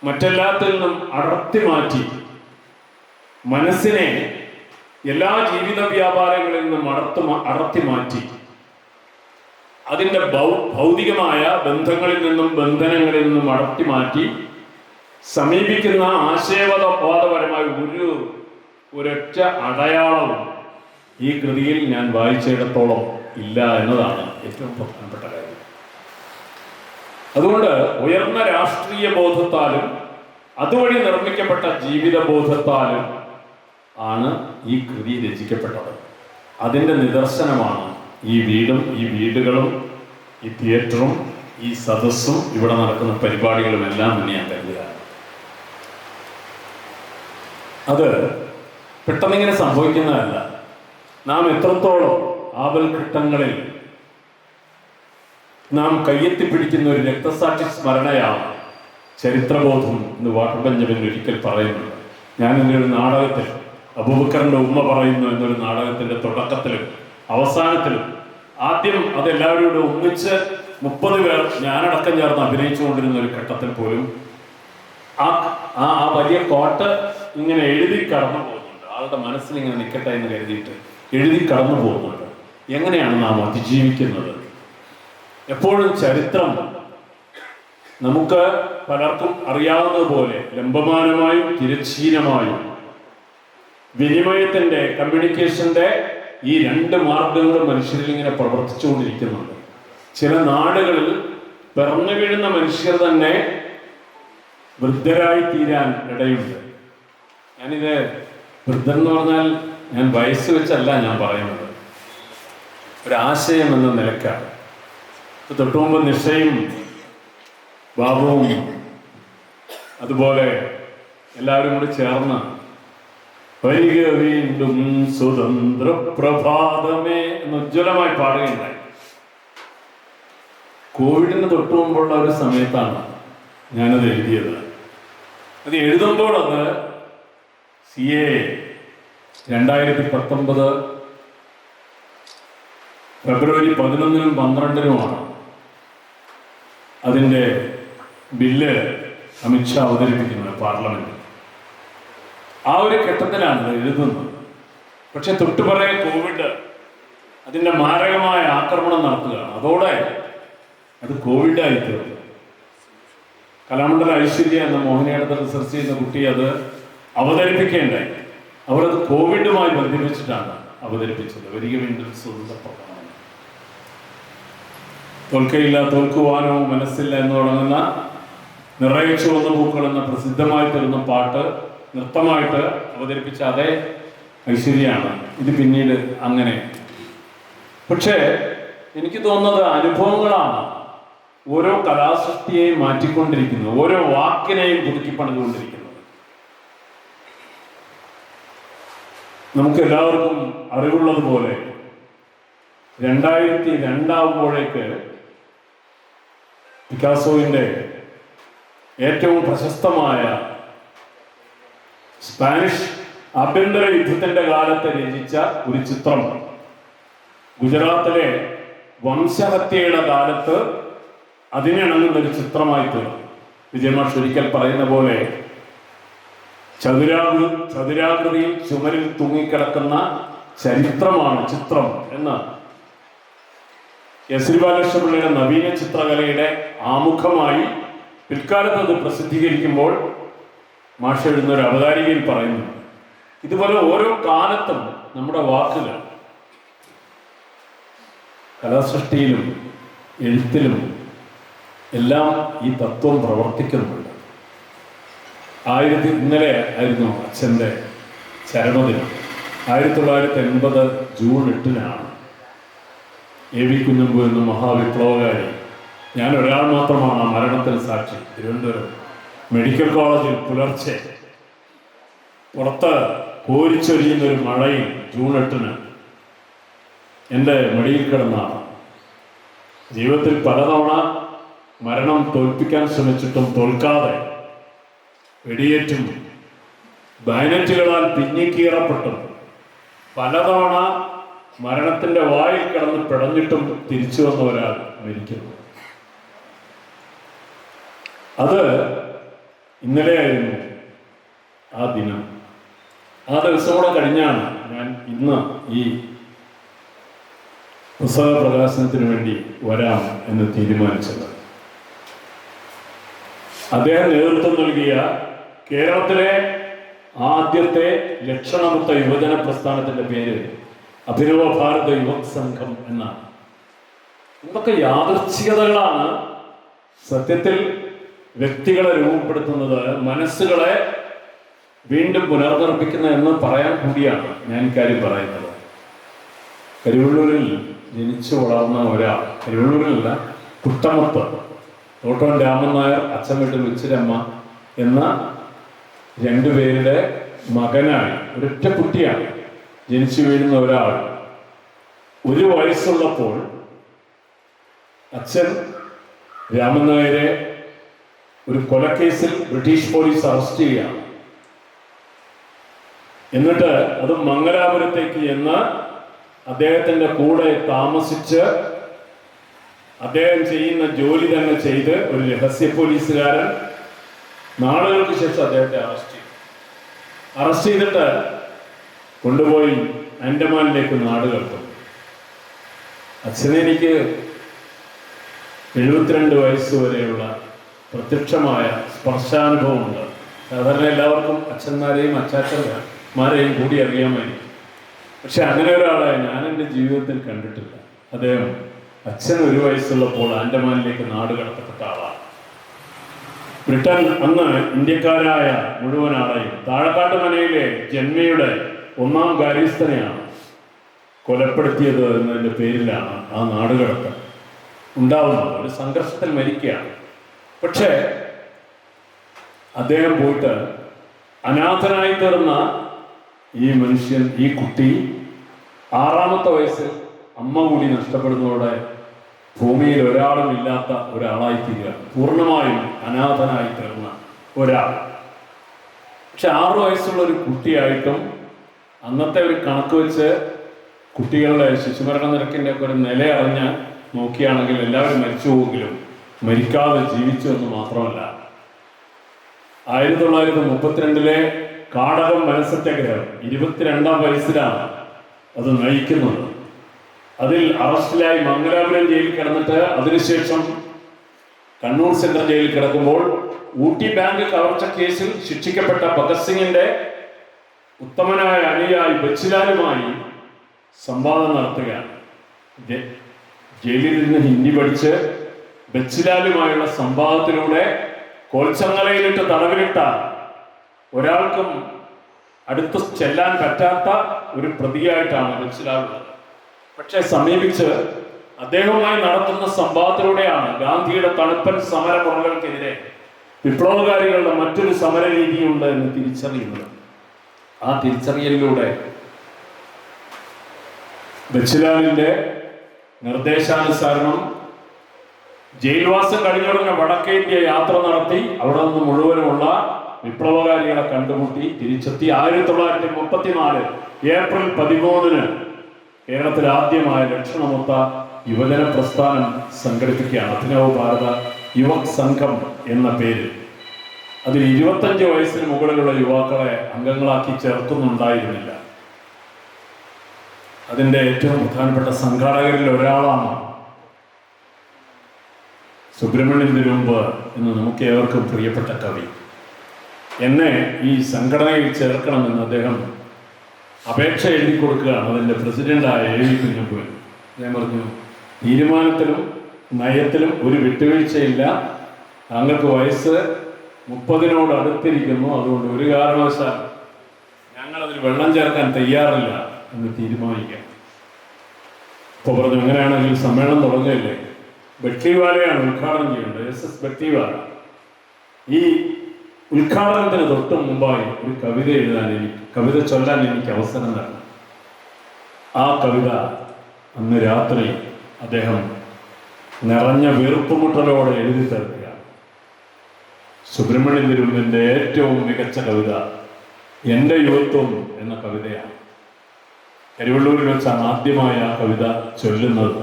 മറ്റെല്ലാത്തിൽ നിന്നും അടർത്തി മാറ്റി, മനസ്സിനെ എല്ലാ ജീവിത വ്യാപാരങ്ങളിൽ നിന്നും അടർത്തി മാറ്റി, അതിൻ്റെ ഭൗതികമായ ബന്ധങ്ങളിൽ നിന്നും ബന്ധനങ്ങളിൽ നിന്നും അടർത്തി മാറ്റി സമീപിക്കുന്ന ആശയവാദപരമായ ഒരൊറ്റ അടയാളവും ഈ കൃതിയിൽ ഞാൻ വായിച്ചിടത്തോളം ഇല്ല എന്നതാണ് ഏറ്റവും പ്രധാനപ്പെട്ട കാര്യം. അതുകൊണ്ട് ഉയർന്ന രാഷ്ട്രീയ ബോധത്താലും അതുവഴി നിർമ്മിക്കപ്പെട്ട ജീവിത ബോധത്താലും ആണ് ഈ കൃതി രചിക്കപ്പെട്ടത്. അതിൻ്റെ നിദർശനമാണ് ഈ വീടും ഈ വീടുകളും ഈ തിയേറ്ററും ഈ സദസ്സും ഇവിടെ നടക്കുന്ന പരിപാടികളും എല്ലാം എന്ന് ഞാൻ കരുതുകയാണ്. അത് പെട്ടെന്നിങ്ങനെ സംഭവിക്കുന്നതല്ല. നാം എത്രത്തോളം ആപൽഘട്ടങ്ങളിൽ നാം കയ്യെത്തിപ്പിടിക്കുന്ന ഒരു രക്തസാക്ഷി സ്മരണയാണ് ചരിത്രബോധം എന്ന് വാട്ടർ ബെഞ്ചമിൻ ഒരിക്കൽ പറയുന്നുണ്ട്. ഞാൻ എൻ്റെ ഒരു നാടകത്തിൽ അബൂബക്കറിന്റെ ഉമ്മ പറയുന്നു എന്നൊരു നാടകത്തിന്റെ തുടക്കത്തിലും അവസാനത്തിലും ആദ്യം അതെല്ലാവരും കൂടെ ഒന്നിച്ച് 30 പേർ ഞാനടക്കം ചേർന്ന് അഭിനയിച്ചുകൊണ്ടിരുന്ന ഒരു ഘട്ടത്തിൽ പോലും ആ വലിയ കോട്ട് ഇങ്ങനെ എഴുതി കടന്നു പോകുന്നുണ്ട്. ആളുടെ മനസ്സിൽ ഇങ്ങനെ നിൽക്കട്ടെ എന്ന് കരുതിയിട്ട് എഴുതി കടന്നു പോകുന്നുണ്ട്. എങ്ങനെയാണ് നാം അതിജീവിക്കുന്നത്? എപ്പോഴും ചരിത്രം നമുക്ക് പലർക്കും അറിയാവുന്നതുപോലെ ലംബമാനമായും തിരശ്ചീനമായും വിനിമയത്തിന്റെ, കമ്മ്യൂണിക്കേഷന്റെ ഈ 2 മാർഗങ്ങളും മനുഷ്യരിൽ ഇങ്ങനെ പ്രവർത്തിച്ചുകൊണ്ടിരിക്കുന്നുണ്ട്. ചില നാടുകളിൽ പിറന്നു വീഴുന്ന മനുഷ്യർ തന്നെ വൃദ്ധരായി തീരാൻ ഇടയുണ്ട്. ഞാനിത് വൃദ്ധൻ എന്ന് പറഞ്ഞാൽ ഞാൻ വയസ്സ് വെച്ചല്ല ഞാൻ പറയുന്നത്, ഒരാശയം എന്ന നിലക്കാണ്. തൊട്ടു മുമ്പ് നിഷയും ബാബുവും അതുപോലെ എല്ലാവരും കൂടി ചേർന്ന് വരിക വീണ്ടും സ്വതന്ത്ര പ്രഭാതമേ എന്ന് ഉജ്ജ്വലമായി പാടുകയുണ്ടായി. കോവിഡിന് തൊട്ടു മുമ്പുള്ള ഒരു സമയത്താണ് ഞാനത് എഴുതിയത്. അത് എഴുതുമ്പോൾ അത് CA 2019 ഫെബ്രുവരി 11-നും 12-നുമാണ് അതിൻ്റെ ബില്ല് അമിത്ഷാ അവതരിപ്പിക്കുന്നത് പാർലമെന്റിൽ. ആ ഒരു ഘട്ടത്തിലാണ് ഇത് എഴുതുന്നത്. പക്ഷെ തൊട്ടുപറയെ കോവിഡ് അതിൻ്റെ മാരകമായ ആക്രമണം നടത്തുകയാണ്. അതോടെ അത് കോവിഡായി തീർന്നു. കലാമണ്ഡല ഐശ്വര്യ എന്ന മോഹിനിയാട്ടത്തിൽ റിസർച്ച് ചെയ്യുന്ന കുട്ടി അത് അവതരിപ്പിക്കേണ്ടായി. അവരത് കോവിഡുമായി ബന്ധിപ്പിച്ചിട്ടാണ് അവതരിപ്പിച്ചത്. വരിക വീണ്ടും സ്വതന്ത്രപ്രഭാതം. തോൽക്കയില്ല തോൽക്കുവാനോ മനസ്സില്ല എന്ന് തുടങ്ങുന്ന നിറയെ ചുവന്ന പൂക്കൾ എന്ന പ്രസിദ്ധമായി തീർന്ന പാട്ട് നൃത്തമായിട്ട് അവതരിപ്പിച്ച അതേ ഐശ്വര്യയാണ് ഇത് പിന്നീട് അങ്ങനെ. പക്ഷേ എനിക്ക് തോന്നുന്നത് അനുഭവങ്ങളാണ് ഓരോ കലാസൃഷ്ടിയെയും മാറ്റിക്കൊണ്ടിരിക്കുന്നത്, ഓരോ വാക്കിനെയും പുതുക്കി പണിതുകൊണ്ടിരിക്കുന്നത്. നമുക്ക് എല്ലാവർക്കും അറിവുള്ളതുപോലെ 2002 പിക്കാസോയുടെ ഏറ്റവും പ്രശസ്തമായ സ്പാനിഷ് ആഭ്യന്തര യുദ്ധത്തിന്റെ കാലത്ത് രചിച്ച ഒരു ചിത്രം ഗുജറാത്തിലെ വംശഹത്യയുടെ കാലത്ത് അതിനിണങ്ങുന്ന ഒരു ചിത്രമായി തീർന്നു. വിജയമാഷ് ഒരിക്കൽ പറയുന്ന പോലെ ചതുരാകൃതിയിൽ ചുമരിൽ തൂങ്ങിക്കിടക്കുന്ന ചരിത്രമാണ് ചിത്രം എന്ന് എസ്. ബാലകൃഷ്ണപിള്ളയുടെ നവീന ചിത്രകലയുടെ ആമുഖമായി പിൽക്കാലത്ത് അത് പ്രസിദ്ധീകരിക്കുമ്പോൾ മാഷ് എഴുതുന്ന ഒരു അവതാരികയിൽ പറയുന്നു. ഇതുപോലെ ഓരോ കാലത്തും നമ്മുടെ വാക്കുകൾ കലാസൃഷ്ടിയിലും എഴുത്തിലും എല്ലാം ഈ തത്വം പ്രവർത്തിക്കുന്നുണ്ട്. ഇന്നലെ ആയിരുന്നു അച്ഛൻ്റെ ചരമദിനം. 1980 ജൂൺ 8-നാണ്. AV കുഞ്ഞമ്പു എന്ന മഹാവിപ്ലവകാരി, ഞാൻ ഒരാൾ മാത്രമാണ് ആ മരണത്തിന് സാക്ഷി. തിരുവനന്തപുരം മെഡിക്കൽ കോളേജിൽ പുലർച്ചെ പുറത്ത് കോരിച്ചൊരിയുന്നൊരു മഴയിൽ ജൂൺ 8-ന് എൻ്റെ മടിയിൽ കിടന്നാണ്. ജീവിതത്തിൽ പലതവണ മരണം തോൽപ്പിക്കാൻ ശ്രമിച്ചിട്ടും തോൽക്കാതെ വെടിയേറ്റും ബാനറ്റുകളാൽ പിന്നിക്കീറപ്പെട്ടും പലതവണ മരണത്തിന്റെ വായിൽ കിടന്ന് പിടഞ്ഞിട്ടും തിരിച്ചു വന്ന ഒരാൾ മരിക്കുന്നു. അത് ഇന്നലെയായിരുന്നു ആ ദിനം. ആ ദിവസം കൂടെ കഴിഞ്ഞാണ് ഞാൻ ഇന്ന് ഈ പുസ്തക പ്രകാശനത്തിന് വേണ്ടി വരാം എന്ന് തീരുമാനിച്ചത്. അദ്ദേഹം നേതൃത്വം നൽകിയ കേരളത്തിലെ ആദ്യത്തെ ലക്ഷണമുക്ത യുവജന പ്രസ്ഥാനത്തിന്റെ പേര് അഭിനവ ഭാരത യുവക് സംഘം എന്നാണ്. ഇതൊക്കെ യാദൃച്ഛികതകളാണ് സത്യത്തിൽ വ്യക്തികളെ രൂപപ്പെടുത്തുന്നത്, മനസ്സുകളെ വീണ്ടും പുനർനിർമ്മിക്കുന്ന എന്ന് പറയാൻ കൂടിയാണ് ഞാൻ ഇക്കാര്യം പറയുന്നത്. കരിവള്ളൂരിൽ ജനിച്ചു വളർന്ന ഒരാൾ, കരിവള്ളൂരിലല്ല കുട്ടമത്ത്, തോട്ടം രാമൻ നായർ, അച്ഛൻ വീട്ടിൽ ഉച്ചിരമ്മ എന്ന രണ്ടുപേരുടെ മകനായി ഒരൊറ്റ കുട്ടിയാണ് ജനിച്ചു വീഴുന്ന ഒരാൾ. 1 വയസ്സുള്ളപ്പോൾ അച്ഛൻ രാമൻ നായരെ ഒരു കൊലക്കേസിൽ ബ്രിട്ടീഷ് പോലീസ് അറസ്റ്റ് ചെയ്യുകയാണ്. എന്നിട്ട് അത് മംഗലാപുരത്തേക്ക് ചെന്ന് അദ്ദേഹത്തിൻ്റെ കൂടെ താമസിച്ച് അദ്ദേഹം ചെയ്യുന്ന ജോലി തന്നെ ചെയ്ത് ഒരു രഹസ്യ പോലീസുകാരൻ നാളുകൾക്ക് ശേഷം അദ്ദേഹത്തെ അറസ്റ്റ് ചെയ്തിട്ട് കൊണ്ടുപോയി ആൻഡമാനിലേക്ക് നാടുകടത്തും. അച്ഛനെ എനിക്ക് 72 വയസ്സ് വരെയുള്ള പ്രത്യക്ഷമായ സ്പർശാനുഭവമുണ്ട്. സാധാരണ എല്ലാവർക്കും അച്ഛന്മാരെയും അച്ചാച്ചന്മാരെയും കൂടി അറിയാമായിരിക്കും. പക്ഷെ അങ്ങനെ ഒരാളെ ഞാൻ എൻ്റെ ജീവിതത്തിൽ കണ്ടിട്ടില്ല. അദ്ദേഹം അച്ഛൻ 1 വയസ്സുള്ളപ്പോൾ ആൻഡമാനിലേക്ക് നാട് കടത്തപ്പെട്ട ആളാണ്. ബ്രിട്ടൻ അന്ന് ഇന്ത്യക്കാരായ മുഴുവൻ ആളെയും താഴക്കാട്ട് മനയിലെ ജന്മിയുടെ ഒന്നാം കാര്യസ്ഥനെയാണ് കൊലപ്പെടുത്തിയത് എന്നതിൻ്റെ പേരിലാണ് ആ നാടുകടത്തൽ ഉണ്ടാവുന്നത്. ഒരു സംഘർഷത്തിൽ മരിക്കുകയാണ്. പക്ഷേ അദ്ദേഹം പോയിട്ട് അനാഥനായി തീർന്ന ഈ മനുഷ്യൻ, ഈ കുട്ടി 6-ാമത്തെ വയസ്സിൽ അമ്മ കൂടി നഷ്ടപ്പെടുന്നതോടെ ഭൂമിയിൽ ഒരാളും ഇല്ലാത്ത ഒരാളായിത്തീരുക, പൂർണ്ണമായും അനാഥനായി തീർന്ന ഒരാൾ. പക്ഷെ 6 വയസ്സുള്ള ഒരു കുട്ടിയായിട്ടും അന്നത്തെ ഒരു കണക്ക് വെച്ച് കുട്ടികളുടെ ശിശുമരണ നിരക്കിൻ്റെ ഒക്കെ ഒരു നില അറിഞ്ഞ് നോക്കിയാണെങ്കിൽ എല്ലാവരും മരിച്ചു പോകിലും മരിക്കാതെ ജീവിച്ചു എന്ന് മാത്രമല്ല, 1932 കാടകം വനസത്യാഗ്രഹം 22-ാം വയസ്സിലാണ് അത് നയിക്കുന്നത്. അതിൽ അറസ്റ്റിലായി മംഗലാപുരം ജയിലിൽ കിടന്നിട്ട് അതിനുശേഷം കണ്ണൂർ സെൻട്രൽ ജയിലിൽ കിടക്കുമ്പോൾ ഊട്ടി ബാങ്ക് കവർച്ച കേസിൽ ശിക്ഷിക്കപ്പെട്ട ഭഗത് സിംഗിന്റെ ഉത്തമനായ അനുയായി ബച്ചിലാലുമായി സംവാദം നടത്തുകയാണ്. ജയിലിൽ നിന്ന് ഹിന്ദി പഠിച്ച് ബച്ചിലാലുമായുള്ള സംവാദത്തിലൂടെ കോൽച്ചങ്ങലയിലിട്ട് തടവിലിട്ട ഒരാൾക്കും അടുത്ത് ചെല്ലാൻ പറ്റാത്ത ഒരു പ്രതിയായിട്ടാണ് ബച്ചിലാലുള്ളത്. പക്ഷെ സമീപിച്ച് അദ്ദേഹവുമായി നടത്തുന്ന സംവാദത്തിലൂടെയാണ് ഗാന്ധിയുടെ തണുപ്പൻ സമരമുറകൾക്കെതിരെ വിപ്ലവകാരികളുടെ മറ്റൊരു സമര രീതിയുണ്ട് എന്ന് തിരിച്ചറിയുന്നത്. ആ തിരിച്ചറിയലിലൂടെ ബച്ചിലാലിന്റെ നിർദ്ദേശാനുസരണം ജയിൽവാസം കഴിഞ്ഞുടനെ വടക്കേ ഇന്ത്യ യാത്ര നടത്തി അവിടെ നിന്ന് മുഴുവനുമുള്ള വിപ്ലവകാരികളെ കണ്ടുമുട്ടി തിരിച്ചെത്തി 1934 ഏപ്രിൽ 13 കേരളത്തിൽ ആദ്യമായ ലക്ഷണമൊത്ത യുവജന പ്രസ്ഥാനം സംഘടിപ്പിക്കുകയാണ്. അഭിനവ് ഭാരത യുവക് സംഘം എന്ന പേര്. അതിൽ 25 വയസ്സിന് മുകളിലുള്ള യുവാക്കളെ അംഗങ്ങളാക്കി ചേർക്കുന്നുണ്ടായിരുന്നില്ല. അതിൻ്റെ ഏറ്റവും പ്രധാനപ്പെട്ട സംഘാടകരിൽ ഒരാളാണ് സുബ്രഹ്മണ്യൻ തിരുമുമ്പ് എന്ന് നമുക്ക് ഏവർക്കും പ്രിയപ്പെട്ട കവി. എന്നെ ഈ സംഘടനയിൽ ചേർക്കണമെന്ന് അദ്ദേഹം അപേക്ഷ എഴുതി കൊടുക്കുകയാണ് അതിൻ്റെ പ്രസിഡന്റായ എ വി കുഞ്ഞമ്പുവിൻ. ഞാൻ പറഞ്ഞു, തീരുമാനത്തിലും നയത്തിലും ഒരു വിട്ടുവീഴ്ചയില്ല, താങ്കൾക്ക് വയസ്സ് 30 അടുത്തിരിക്കുന്നു, അതുകൊണ്ട് ഒരു കാരണവശാൽ ഞങ്ങളതിൽ വെള്ളം ചേർക്കാൻ തയ്യാറില്ല എന്ന് തീരുമാനിക്കാം. ഇപ്പോൾ പറഞ്ഞു, അങ്ങനെയാണെങ്കിൽ സമ്മേളനം തുടങ്ങിയല്ലേ, ബെട്ടിവാലയാണ് ഉദ്ഘാടനം ചെയ്യേണ്ടത്, SS ബെട്ടിവാല. ഈ ഉദ്ഘാടനത്തിന് തൊട്ട് മുമ്പായി ഒരു കവിത ചൊല്ലാൻ എനിക്ക് അവസരം തരണം. ആ കവിത അന്ന് രാത്രി അദ്ദേഹം നിറഞ്ഞ വീർപ്പുമുട്ടലോടെ എഴുതി തീർക്കുകയാണ്. സുബ്രഹ്മണ്യൻ തിരുമുമ്പിൻ്റെ ഏറ്റവും മികച്ച കവിത എൻ്റെ യുവത്വം എന്ന കവിതയാണ്. കരിവള്ളൂരിൽ വെച്ചാണ് ആദ്യമായി ആ കവിത ചൊല്ലുന്നത്.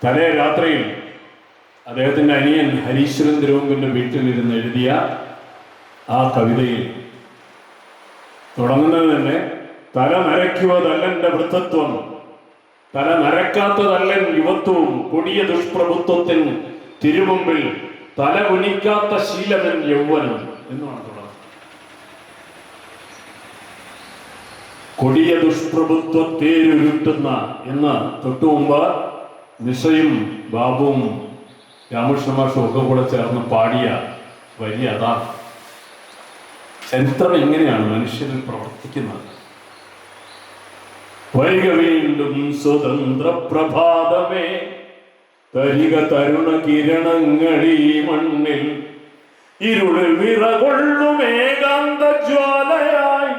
തലേ രാത്രിയിൽ അദ്ദേഹത്തിൻ്റെ അനിയൻ ഹരീശ്വരൻ തിരുമുമ്പിൻ്റെ വീട്ടിലിരുന്ന് എഴുതിയ ആ കവിതയിൽ തുടങ്ങുന്നത് തന്നെ, തല നരയ്ക്കുവതല്ലെൻ്റെ വൃദ്ധത്വം, തല നരക്കാത്തതല്ലൻ യുവത്വവും, കൊടിയ ദുഷ്പ്രഭുത്വത്തിൻ തിരുമുമ്പിൽ തല കുനിക്കാത്ത ശീലമൻ യൗവനം എന്നാണ് തുടങ്ങുന്നത്. കൊടിയ ദുഷ്പ്രഭുത്വത്തേരുരുട്ടുന്ന എന്ന് തൊട്ടു മുമ്പ് നിഷയും ബാബുവും രാമകൃഷ്ണമാഷും ഒക്കെ കൂടെ ചേർന്ന് പാടിയ വരി അതാണ്. ചരിത്രം എങ്ങനെയാണ് മനുഷ്യരിൽ പ്രവർത്തിക്കുന്നത്. വരിക വീണ്ടും സ്വതന്ത്ര പ്രഭാതമേ, തരിക തരുണ കിരണങ്ങളീ മണ്ണിൽ, ഇരുളിൽ വിറകൊള്ളും ഏകാന്ത ജ്വാലയായി,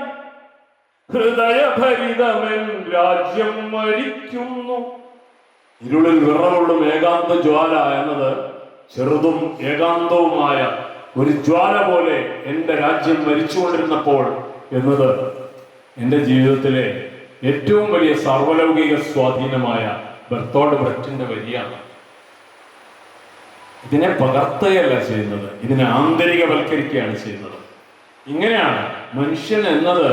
ഹൃദയഭരിതമെൻ രാജ്യം മരിക്കുന്നു. ഇരുളിൽ വിറകൊള്ളും ഏകാന്ത ജ്വാല എന്നത് ചെറുതും ഏകാന്തവുമായ ഒരു ജ്വാല പോലെ എൻ്റെ രാജ്യം മരിച്ചുകൊണ്ടിരുന്നപ്പോൾ എന്നത് എൻ്റെ ജീവിതത്തിലെ ഏറ്റവും വലിയ സർവലൗകിക സ്വാധീനമായ ബെർത്തോൾഡ് ബ്രെക്റ്റിന്റെ വരിയാണ്. ഇതിനെ പകർത്തുകയല്ല ചെയ്യുന്നത്, ഇതിനെ ആന്തരികവൽക്കരിക്കുകയാണ് ചെയ്യുന്നത്. ഇങ്ങനെയാണ് മനുഷ്യൻ എന്നത്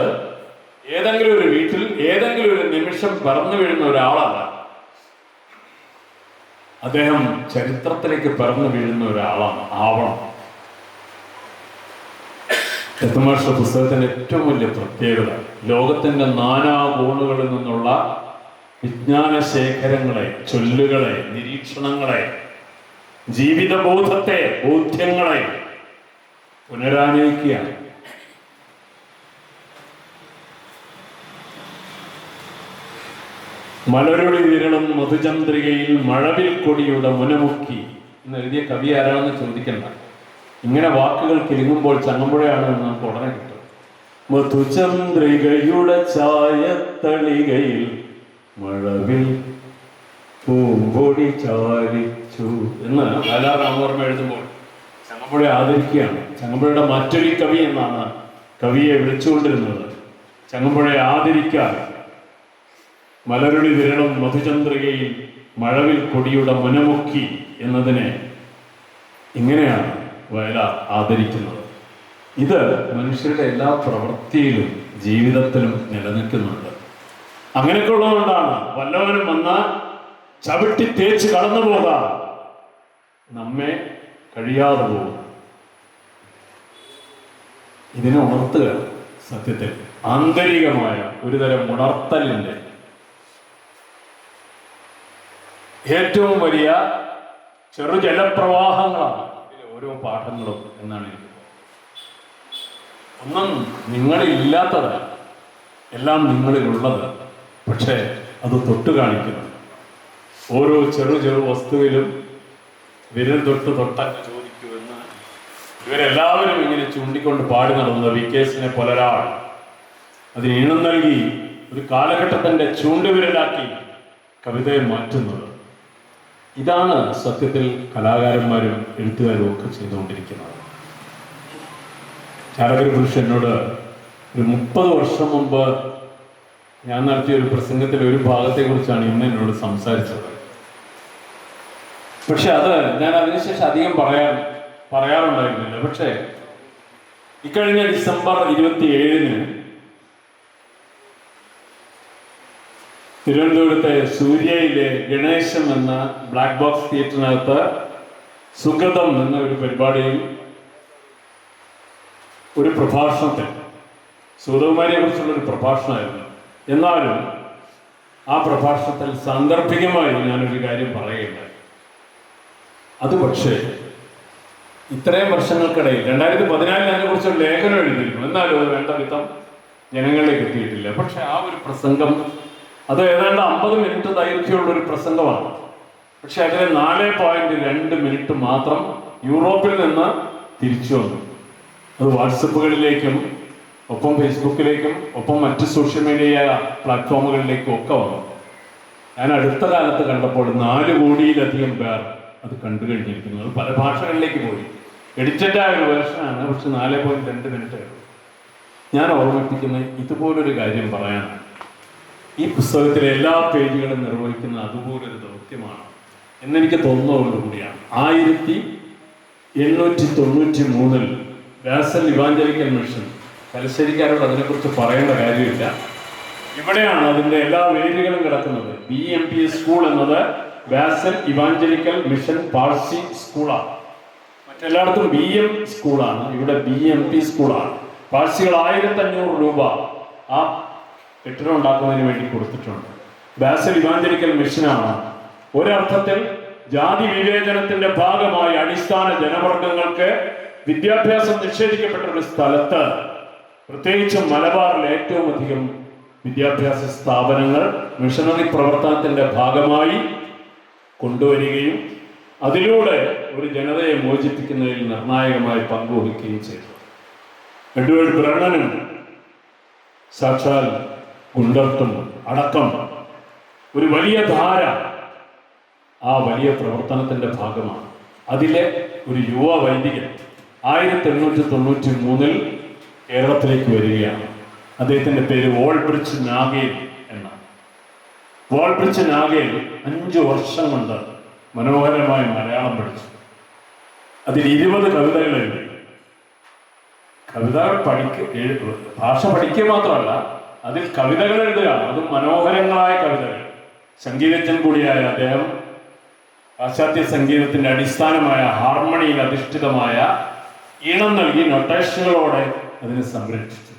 ഏതെങ്കിലും ഒരു വീട്ടിൽ ഏതെങ്കിലും ഒരു നിമിഷം പറന്നു വീഴുന്ന ഒരാളല്ല. അദ്ദേഹം ചരിത്രത്തിലേക്ക് പറന്നു വീഴുന്ന ഒരാളാണ് ആവണം. രത്നമാഷ പുസ്തകത്തിന്റെ ഏറ്റവും വലിയ പ്രത്യേകത ലോകത്തിന്റെ നാനാ കോണുകളിൽ നിന്നുള്ള വിജ്ഞാന ശേഖരങ്ങളെ, ചൊല്ലുകളെ, നിരീക്ഷണങ്ങളെ, ജീവിതബോധത്തെ, ബോധ്യങ്ങളെ പുനരാനയിക്കുകയാണ്. മലരൊളി വിരളും മധുചന്ദ്രികയിൽ മഴവിൽ കൊടിയുടെ മുനമുക്കി എന്ന് എഴുതിയ കവി ആരാണെന്ന് ചോദിക്കണ്ട. ഇങ്ങനെ വാക്കുകൾ കിലുങ്ങുമ്പോൾ ചങ്ങമ്പുഴയാണ് എന്ന് നമുക്ക് ഉടനെ കിട്ടും. മധുചന്ദ്രികയുടെ ചായത്തളികയിൽ മഴവിൽ പൂമ്പൊടി ചാലിച്ചു എന്ന് വയലാർ രാമവർമ്മ എഴുതുമ്പോൾ ചങ്ങമ്പുഴ ആദരിക്കുകയാണ്. ചങ്ങമ്പുഴയുടെ മറ്റൊരു കവി എന്നാണ് കവിയെ വിളിച്ചുകൊണ്ടിരുന്നത്. ചങ്ങമ്പുഴയെ ആദരിക്കാൻ മലരൊളി വിരളും മധുചന്ദ്രികയിൽ മഴവിൽ കൊടിയുടെ മുനമുക്കി എന്നതിനെ ഇങ്ങനെയാണ് വയലാർ ആദരിക്കുന്നത്. ഇത് മനുഷ്യരുടെ എല്ലാ പ്രവൃത്തിയിലും ജീവിതത്തിലും നിലനിൽക്കുന്നുണ്ട്. അങ്ങനെയൊക്കെ ഉള്ളതുകൊണ്ടാണ് വല്ലവനും വന്നാൽ ചവിട്ടി തേച്ച് കടന്നു പോകാൻ നമ്മെ കഴിയാതെ പോകും. ഇതിനെ ഉണർത്തുക സത്യത്തിൽ ആന്തരികമായ ഒരുതരം ഉണർത്തലിൻ്റെ ഏറ്റവും വലിയ ചെറു ജലപ്രവാഹങ്ങളാണ് ഇതിലെ ഓരോ പാഠങ്ങളും എന്നാണ് എനിക്ക്. ഒന്നും നിങ്ങളില്ലാത്തത്, എല്ലാം നിങ്ങളിലുള്ളത്. പക്ഷേ അത് തൊട്ട് കാണിക്കുന്നു. ഓരോ ചെറു വസ്തുവിലും വിരൽ തൊട്ടങ്ങ് ചോദിക്കുമെന്ന് ഇവരെല്ലാവരും ഇങ്ങനെ ചൂണ്ടിക്കൊണ്ട് പാടി നടന്നത് വിക്കേസിനെ പുലരാൾ അതിന് ഈണം നൽകി ഒരു കാലഘട്ടത്തിന്റെ ചൂണ്ടുവിരലാക്കി കവിതയെ മാറ്റുന്നത്. ഇതാണ് സത്യത്തിൽ കലാകാരന്മാരും എഴുത്തുകാരും ഒക്കെ ചെയ്തുകൊണ്ടിരിക്കുന്നത്. ചാലക്കുടി പുരുഷൻ എന്നോട് ഒരു 30 വർഷം മുമ്പ് ഞാൻ നടത്തിയ ഒരു പ്രസംഗത്തിൽ ഒരു ഭാഗത്തെക്കുറിച്ചാണ് ഇന്ന് എന്നോട് സംസാരിച്ചത്. പക്ഷെ അത് ഞാൻ അതിനുശേഷം അധികം പറയാറുണ്ടായിരുന്നില്ല. പക്ഷേ ഇക്കഴിഞ്ഞ ഡിസംബർ 27-ന് തിരുവനന്തപുരത്തെ സൂര്യയിലെ ഗണേശം എന്ന ബ്ലാക്ക് ബോക്സ് തിയേറ്ററിനകത്ത് സുഗതം എന്ന ഒരു പരിപാടിയിൽ ഒരു പ്രഭാഷണത്തിൽ സുഗതകുമാരിയെ കുറിച്ചുള്ള ഒരു പ്രഭാഷണമായിരുന്നു. എന്നാലും ആ പ്രഭാഷണത്തിൽ സാന്ദർഭികമായി ഞാനൊരു കാര്യം പറയുകയുണ്ടായി. അത് പക്ഷേ ഇത്രയും വർഷങ്ങൾക്കിടയിൽ 2014 അതിനെക്കുറിച്ചൊരു ലേഖനം എഴുതിയിരുന്നു. എന്നാലും അത് വേണ്ട വിധം ജനങ്ങളിലേക്ക് എത്തിയിട്ടില്ല. പക്ഷെ ആ ഒരു പ്രസംഗം അത് ഏതാണ്ട് 50 മിനിറ്റ് ദൈർഘ്യമുള്ള ഒരു പ്രസംഗമാണ്. പക്ഷെ അതിലെ 4.2 മിനിറ്റ് മാത്രം യൂറോപ്പിൽ നിന്ന് തിരിച്ചു വന്നു. അത് വാട്സപ്പുകളിലേക്കും ഒപ്പം ഫേസ്ബുക്കിലേക്കും ഒപ്പം മറ്റ് സോഷ്യൽ മീഡിയ പ്ലാറ്റ്ഫോമുകളിലേക്കും ഒക്കെ വന്നു. ഞാൻ അടുത്ത കാലത്ത് കണ്ടപ്പോൾ 4 കോടിയിലധികം പേർ അത് കണ്ടു കഴിഞ്ഞിരിക്കുന്നു. അത് പല ഭാഷകളിലേക്ക് പോയി. എഡിറ്റഡായ ഒരു വേർഷനാണ്. പക്ഷെ 4.2 മിനിറ്റ്. ഞാൻ ഓർമ്മിപ്പിക്കുന്ന ഇതുപോലൊരു കാര്യം പറയാനാണ്. ഈ പുസ്തകത്തിലെ എല്ലാ പേജുകളും നിർവഹിക്കുന്ന അതുപോലൊരു ദൗത്യമാണ് എന്നെനിക്ക് തോന്നുന്നതോടുകൂടിയാണ് 1893 ബാസൽ ഇവാഞ്ചലിക്കൽ മിഷൻ, തലശ്ശേരിക്കാരോട് അതിനെക്കുറിച്ച് പറയേണ്ട കാര്യമില്ല. ഇവിടെയാണ് അതിൻ്റെ എല്ലാ വേരുകളും കിടക്കുന്നത്. BMP സ്കൂൾ എന്നത് ബാസൽ ഇവാഞ്ചലിക്കൽ മിഷൻ പാഴ്സി സ്കൂളാണ്. മറ്റെല്ലായിടത്തും BM സ്കൂളാണ്, ഇവിടെ BMP സ്കൂളാണ്. പാഴ്സികൾ 1500 രൂപ ആ കെട്ടിടം ഉണ്ടാക്കുന്നതിന് വേണ്ടി കൊടുത്തിട്ടുണ്ട്. ബാസൽ ഇവാഞ്ചലിക്കൽ മിഷനാണ് ഒരർത്ഥത്തിൽ ജാതി വിവേചനത്തിന്റെ ഭാഗമായി അടിസ്ഥാന ജനവർഗങ്ങൾക്ക് വിദ്യാഭ്യാസം നിഷേധിക്കപ്പെട്ട ഒരു സ്ഥലത്ത്, പ്രത്യേകിച്ചും മലബാറിൽ ഏറ്റവും അധികം വിദ്യാഭ്യാസ സ്ഥാപനങ്ങൾ മിഷണറി പ്രവർത്തനത്തിന്റെ ഭാഗമായി കൊണ്ടുവരികയും അതിലൂടെ ഒരു ജനതയെ മോചിപ്പിക്കുന്നതിൽ നിർണായകമായി പങ്കുവഹിക്കുകയും ചെയ്തു. എഡ്വേർഡ് ബ്രണ്ണനും സാക്ഷാൽ ഗുണ്ടർട്ടും അടക്കം ഒരു വലിയ ധാര ആ വലിയ പ്രവർത്തനത്തിന്റെ ഭാഗമാണ്. അതിലെ ഒരു യുവ വൈദികൻ 1893 കേരളത്തിലേക്ക് വരികയാണ്. അദ്ദേഹത്തിന്റെ പേര് വോൾബ്രിച്ച് നാഗേൽ എന്നാണ്. വോൾബ്രിച്ച് നാഗേൽ 5 വർഷം കൊണ്ട് മനോഹരമായി മലയാളം പഠിച്ചു. അതിൽ 20 കവിതകൾ എഴുതി. കവിതകൾ ഭാഷ പഠിക്കുക മാത്രമല്ല, അതിൽ കവിതകൾ എഴുതുക, അതും മനോഹരങ്ങളായ കവിതകൾ. സംഗീതജ്ഞൻ കൂടിയായ അദ്ദേഹം പാശ്ചാത്യ സംഗീതത്തിന്റെ അടിസ്ഥാനമായ ഹാർമണിയിൽ അധിഷ്ഠിതമായ ഈണം നൽകി നൊട്ടേഷനുകളോടെ അതിനെ സംരക്ഷിച്ചു.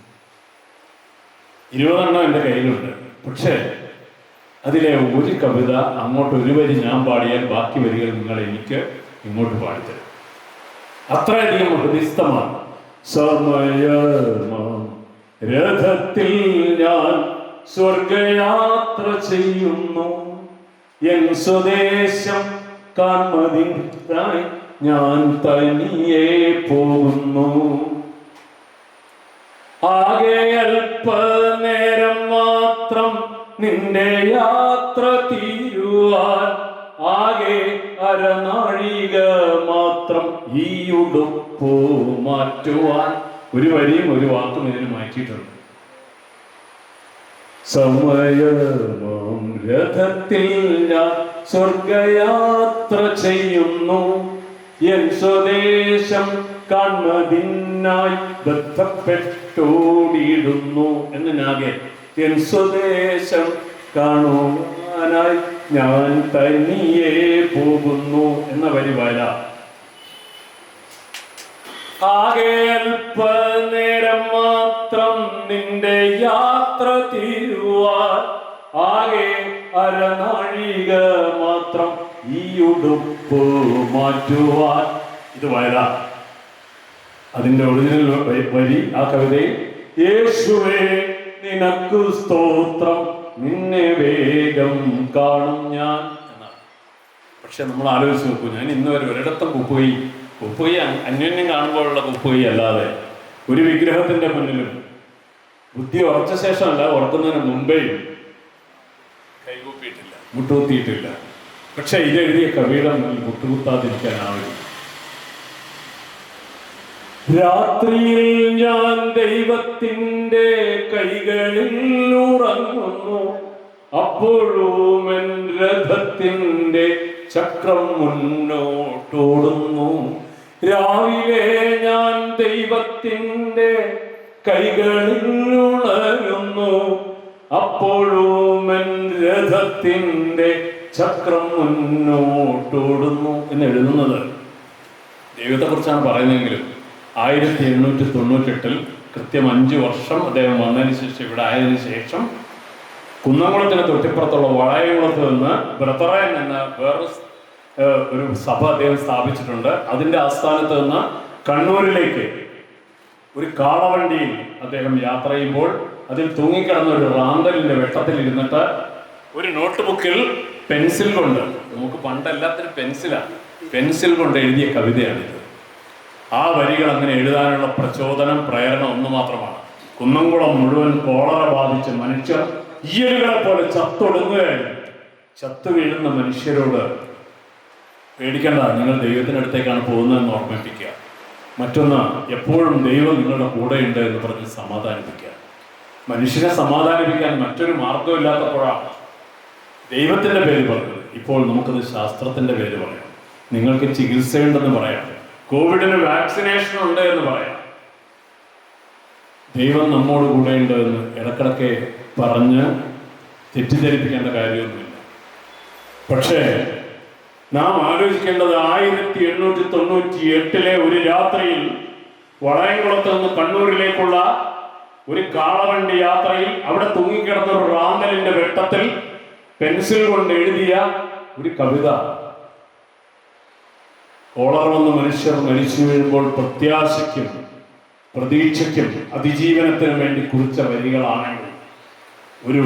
20 എൻ്റെ കയ്യിലുണ്ട്. പക്ഷേ അതിലെ ഒരു കവിത അങ്ങോട്ട് ഒരു വരി ഞാൻ പാടിയാൽ ബാക്കി വരികൾ നിങ്ങൾ എനിക്ക് ഇങ്ങോട്ട് പാടിത്തരും. അത്രയധികം ഹൃദയസ്ഥമാണ്. സമയമാം രഥത്തിൽ ഞാൻ സ്വർഗയാത്ര ചെയ്യുന്നു. എൻ സ്വദേശം കാൺമതിനായി ഞാൻ തനിയെ പോകുന്നു. ആകെ അല്പനേരം മാത്രം നിന്റെ യാത്ര തീരുവാൻ, ആകെ അരനാഴിക മാത്രം ഈ ഉടുപ്പു മാറ്റുവാൻ. ഒരു വരിയും ഒരു വാക്കും ഇതിന് മാറ്റിയിട്ടുണ്ട്. സമയമാം രഥത്തിൽ ഞാൻ സ്വർഗയാത്ര ചെയ്യുന്നു. എൻ സ്വദേശം കാൺമതിനായി ബന്ധപ്പെട്ടോടിയിടുന്നു എന്ന് നാഗൻ. എൻ സ്വദേശം കാണുവാനായി ഞാൻ തനിയെ പോകുന്നു എന്ന വരി വര. ആകെ അല്പനേരം മാത്രം നിന്റെ യാത്ര തീരുവാൻ, ആകെ അരനാഴിക മാത്രം ഈ ഉടുപ്പ് മാറ്റുവാൻ. ഇത് വര. അതിന്റെ ഒറിജിനൽ വരി ആ കവിതയിൽ യേശുവേ നിനക്കു സ്തോത്രം, നിന്നെ വേഗം കാണും ഞാൻ എന്നാണ്. പക്ഷെ നമ്മൾ ആലോചിച്ച് നോക്കൂ, ഞാൻ ഇന്ന് വരെ ഒരിടത്തും കുപ്പുകൈ അന്യോന്യം കാണുമ്പോഴുള്ള കുപ്പുകൈ അല്ലാതെ ഒരു വിഗ്രഹത്തിന്റെ മുന്നിലും ബുദ്ധി ഉറച്ച ശേഷമല്ല, ഉറക്കുന്നതിന് മുമ്പേ കൈകൂപ്പിയിട്ടില്ല, മുട്ടുകുത്തിയിട്ടില്ല. പക്ഷെ ഇതെഴുതിയ കവിയുടെ മുന്നിൽ മുട്ടുകുത്താതിരിക്കാനാവില്ല. രാത്രിയിൽ ഞാൻ ദൈവത്തിൻ്റെ കൈകളിൽ ഉറങ്ങുന്നു, അപ്പോഴും എൻ രഥത്തിൻ്റെ ചക്രം മുന്നോട്ടോടുന്നു. രാവിലെ ഞാൻ ദൈവത്തിൻ്റെ കൈകളിൽ ഉണരുന്നു, അപ്പോഴും എൻ രഥത്തിൻ്റെ ചക്രം മുന്നോട്ടോടുന്നു എന്ന് എഴുതുന്നത് ദൈവത്തെക്കുറിച്ചാണ് പറയുന്നതെങ്കിലും 1898 കൃത്യം 5 വർഷം അദ്ദേഹം വന്നതിന് ശേഷം, ഇവിടെ ആയതിനു ശേഷം കുന്നംകുളത്തിന് തൊട്ടിപ്പുറത്തുള്ള വളയംകുളത്ത് നിന്ന് ബ്രദറൻ എന്ന വേറെ ഒരു സഭ അദ്ദേഹം സ്ഥാപിച്ചിട്ടുണ്ട്. അതിൻ്റെ ആസ്ഥാനത്ത് നിന്ന് കണ്ണൂരിലേക്ക് ഒരു കാളവണ്ടിയിൽ അദ്ദേഹം യാത്ര ചെയ്യുമ്പോൾ അതിൽ തൂങ്ങിക്കിടന്ന ഒരു റാന്തലിൻ്റെ വെട്ടത്തിൽ ഇരുന്നിട്ട് ഒരു നോട്ട് ബുക്കിൽ പെൻസിൽ കൊണ്ട്, നമുക്ക് പണ്ട് എല്ലാത്തിനും പെൻസിലാണ്, പെൻസിൽ കൊണ്ട് എഴുതിയ കവിതയാണിത്. ആ വരികൾ അങ്ങനെ എഴുതാനുള്ള പ്രചോദനം, പ്രേരണ ഒന്ന് മാത്രമാണ്. കുന്നംകുളം മുഴുവൻ കോളറ ബാധിച്ച് മനുഷ്യർ ഈയലുകളെ പോലെ ചത്തൊടുങ്ങുകയായിരുന്നു. ചത്തു വീഴുന്ന മനുഷ്യരോട് പേടിക്കേണ്ട, നിങ്ങൾ ദൈവത്തിനടുത്തേക്കാണ് പോകുന്നതെന്ന് ഓർമ്മിപ്പിക്കുക. മറ്റൊന്ന്, എപ്പോഴും ദൈവം നിങ്ങളുടെ കൂടെയുണ്ട് എന്ന് പറഞ്ഞ് സമാധാനിപ്പിക്കുക. മനുഷ്യനെ സമാധാനിപ്പിക്കാൻ മറ്റൊരു മാർഗമില്ലാത്തപ്പോഴാണ് ദൈവത്തിൻ്റെ പേര് പറഞ്ഞത്. ഇപ്പോൾ നമുക്കത് ശാസ്ത്രത്തിൻ്റെ പേര് പറയാം, നിങ്ങൾക്ക് ചികിത്സയുണ്ടെന്ന് പറയാം, കോവിഡിന് വാക്സിനേഷൻ ഉണ്ട് എന്ന് പറയാം. ദൈവം നമ്മോട് കൂടെയുണ്ട് എന്ന് ഇടക്കിടക്കെ പറഞ്ഞ് തെറ്റിദ്ധരിപ്പിക്കേണ്ട കാര്യമൊന്നുമില്ല. പക്ഷേ നാം ആലോചിക്കേണ്ടത് 1898 ഒരു രാത്രിയിൽ വളയംകുളത്ത് നിന്ന് കണ്ണൂരിലേക്കുള്ള ഒരു കാളവണ്ടി യാത്രയിൽ അവിടെ തൂങ്ങിക്കിടന്ന ഒരു റാന്തലിന്റെ വെട്ടത്തിൽ പെൻസിൽ കൊണ്ട് എഴുതിയ ഒരു കവിത. കോളർ വന്ന മനുഷ്യർ മരിച്ചു വീഴുമ്പോൾ പ്രത്യാശയ്ക്കും പ്രതീക്ഷയ്ക്കും അതിജീവനത്തിനും വേണ്ടി കുറിച്ച വരികളാണെങ്കിൽ ഒരു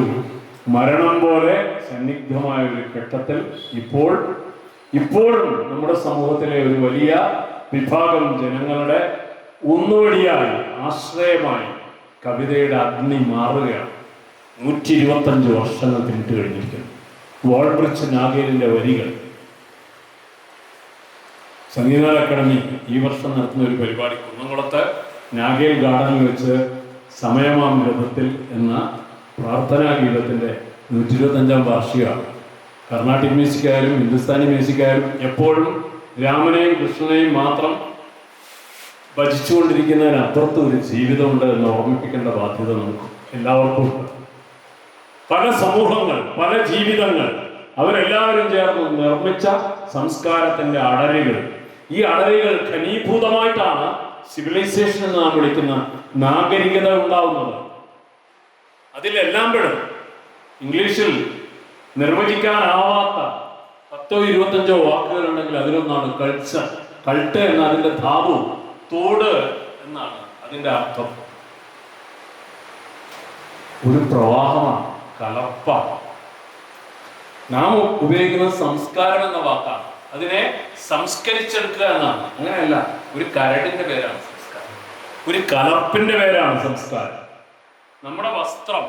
മരണം പോലെ സന്നിഗ്ധമായ ഒരു ഘട്ടത്തിൽ ഇപ്പോഴും നമ്മുടെ സമൂഹത്തിലെ ഒരു വലിയ വിഭാഗം ജനങ്ങളുടെ ഒന്നുവഴിയായി, ആശ്രയമായി കവിതയുടെ അഗ്നി മാറുകയാണ്. 125 വർഷങ്ങൾ പിന്നിട്ട് കഴിഞ്ഞിരിക്കുന്നു. വോൾബ്രിച്ച് നാഗേലിന്റെ വരികൾ. സംഗീത അക്കാദമി ഈ വർഷം നടത്തുന്ന ഒരു പരിപാടി കുന്നംകുളത്ത് നാഗേൽ ഗാർഡനിൽ വെച്ച് സമയമാം രഥത്തിൽ എന്ന പ്രാർത്ഥനാ ഗീതത്തിൻ്റെ 125ാം വാർഷികമാണ്. കർണാട്ടിക് മ്യൂസിക്കായാലും ഹിന്ദുസ്ഥാനി മ്യൂസിക്കായാലും എപ്പോഴും രാമനെയും കൃഷ്ണനെയും മാത്രം ഭജിച്ചുകൊണ്ടിരിക്കുന്നതിനപ്പുറത്ത് ഒരു ജീവിതമുണ്ട് എന്ന് ഓർമ്മിപ്പിക്കേണ്ട ബാധ്യത നമുക്ക് എല്ലാവർക്കും ഉണ്ട്. പല സമൂഹങ്ങൾ, പല ജീവിതങ്ങൾ, അവരെല്ലാവരും ചേർന്ന് നിർമ്മിച്ച സംസ്കാരത്തിൻ്റെ അടരുകൾ. ഈ അടരുകൾ ഘനീഭൂതമായിട്ടാണ് സിവിലൈസേഷൻ എന്ന് നാം വിളിക്കുന്ന നാഗരികത ഉണ്ടാവുന്നത്. അതിലെല്ലാം പെടും. ഇംഗ്ലീഷിൽ നിർവചിക്കാനാവാത്ത 10 or 25 വാക്കുകളുണ്ടെങ്കിൽ അതിലൊന്നാണ് കൾച്ചർ. കൾട്ട് എന്ന അതിൻ്റെ ധാതു തോട് എന്നാണ് അതിൻ്റെ അർത്ഥം ഒരു പ്രവാഹമാണ്, കലർപ്പാണ്. നാം ഉപയോഗിക്കുന്ന സംസ്കാരം എന്ന വാക്കാണ്. അതിനെ സംസ്കരിച്ചെടുക്കുക എന്നാണ്. അങ്ങനെയല്ല, ഒരു കരടിന്റെ പേരാണ് സംസ്കാരം, ഒരു കലർപ്പിന്റെ പേരാണ് സംസ്കാരം. നമ്മുടെ വസ്ത്രം,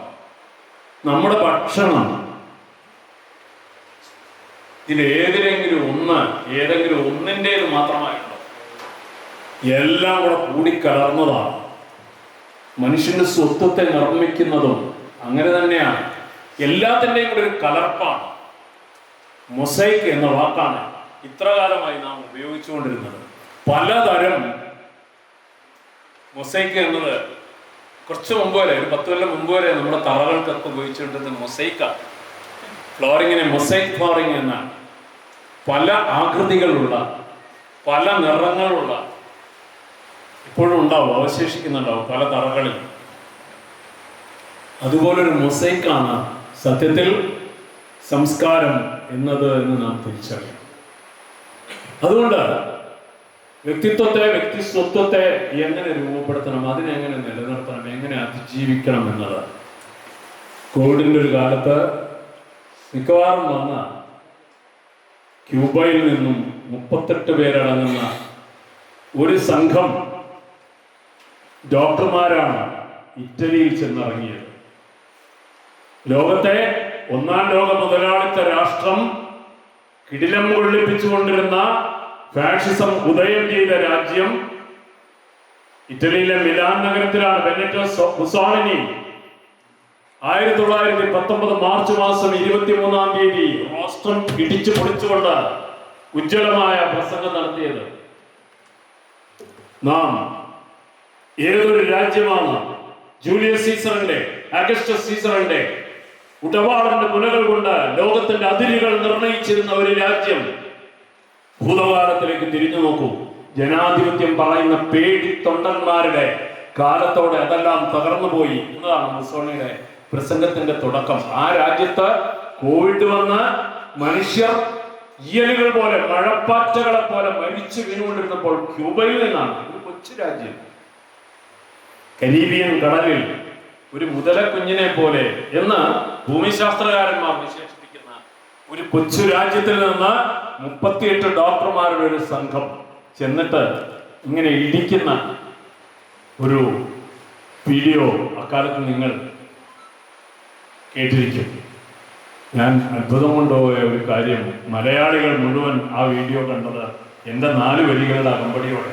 നമ്മുടെ ഭക്ഷണം, ഇതിലേതിലെങ്കിലും ഒന്ന്, ഏതെങ്കിലും ഒന്നിൻ്റേത് മാത്രമായിട്ടുണ്ടോ? എല്ലാം കൂടെ കൂടിക്കലർന്നതാണ്. മനുഷ്യന്റെ സ്വത്വത്തെ നിർമ്മിക്കുന്നതും അങ്ങനെ തന്നെയാണ്. എല്ലാത്തിൻ്റെയും കൂടെ ഒരു കലർപ്പാണ്. മൊസൈക്ക് എന്ന വാക്കാണ് ഇത്രകാലമായി നാം ഉപയോഗിച്ചുകൊണ്ടിരുന്നത്. പലതരം മൊസൈക്ക് എന്നത് കുറച്ച് മുമ്പ് വരെ, ഒരു 10 കൊല്ലം മുമ്പ് വരെ നമ്മുടെ തറകൾക്കൊക്കെ ഉപയോഗിച്ചുകൊണ്ടിരുന്നത് മൊസൈക്കാണ്. ഫ്ലോറിങ്ങിനെ മൊസൈക്ക് ഫ്ലോറിങ് എന്നാണ്. പല ആകൃതികളുള്ള, പല നിറങ്ങളുള്ള, ഇപ്പോഴും ഉണ്ടാവും, അവശേഷിക്കുന്നുണ്ടാവും പല തറകളിൽ. അതുപോലൊരു മൊസൈക്കാണ് സത്യത്തിൽ സംസ്കാരം എന്നത് എന്ന് നാം തിരിച്ചറിയണം. അതുകൊണ്ട് വ്യക്തിത്വത്തെ, വ്യക്തിസ്വത്വത്തെ എങ്ങനെ രൂപപ്പെടുത്തണം, അതിനെങ്ങനെ നിലനിർത്തണം, എങ്ങനെ അതിജീവിക്കണം എന്നത് കോവിഡിൻ്റെ ഒരു കാലത്ത് മിക്കവാറും വന്ന ക്യൂബയിൽ നിന്നും 38 പേരടങ്ങുന്ന ഒരു സംഘം ഡോക്ടർമാരാണ് ഇറ്റലിയിൽ ചെന്നിറങ്ങിയത്. ലോകത്തെ ഒന്നാം ലോക മുതലാളിത്ത രാഷ്ട്രം കിടിലം കൊള്ളിപ്പിച്ചുകൊണ്ടിരുന്ന, ഫാഷിസം ഉദയം ചെയ്ത രാജ്യം, ഇറ്റലിയിലെ മിലാൻ നഗരത്തിലാണ് ബെനറ്റോ മുസോളിനി 1919 മാർച്ച് മാസം 23-ാം തീയതി റോസ്ട്രം ഇടിച്ചു പൊളിച്ചുകൊണ്ട് ഉജ്ജ്വലമായ പ്രസംഗം നടത്തിയത്. നാം ഏതൊരു രാജ്യമാണ് ജൂലിയസ് സീസറിന്റെ, അഗസ്റ്റസ് സീസറിന്റെ ഉടവാളിന്റെ മുനകൾ കൊണ്ട് ലോകത്തിന്റെ അതിരുകൾ നിർണയിച്ചിരുന്ന ഒരു രാജ്യം. ഭൂതകാലത്തിലേക്ക് തിരിഞ്ഞു നോക്കൂ. ജനാധിപത്യം പറയുന്ന പേടി തൊണ്ടന്മാരുടെ കാലത്തോടെ അതെല്ലാം തകർന്നു പോയി എന്നതാണ് മുസോളിനിയുടെ പ്രസംഗത്തിന്റെ തുടക്കം. ആ രാജ്യത്ത് കോവിഡ് വന്ന് മനുഷ്യർ ഈയലുകൾ പോലെ, മഴപ്പാറ്റകളെ പോലെ മരിച്ചു വീണുകൊണ്ടിരുന്നപ്പോൾ ക്യൂബയിൽ നിന്നാണ്, ഒരു കൊച്ചു രാജ്യം, കരീബിയൻ കടലിൽ ഒരു മുതലക്കുഞ്ഞിനെ പോലെ എന്ന് ഭൂമിശാസ്ത്രകാരന്മാർ വിശേഷിപ്പിക്കുന്ന ഒരു കൊച്ചു രാജ്യത്തിൽ നിന്ന് 38 ഡോക്ടർമാരുടെ ഒരു സംഘം ചെന്നിട്ട് ഇങ്ങനെ ഇടിക്കുന്ന ഒരു വീഡിയോ അക്കാലത്ത് നിങ്ങൾ കേട്ടിരിക്കും. ഞാൻ അത്ഭുതം കൊണ്ടുപോയ ഒരു കാര്യം, മലയാളികൾ മുഴുവൻ ആ വീഡിയോ കണ്ടത് എൻ്റെ 4 വരികളുടെ അകമ്പടിയോടെ.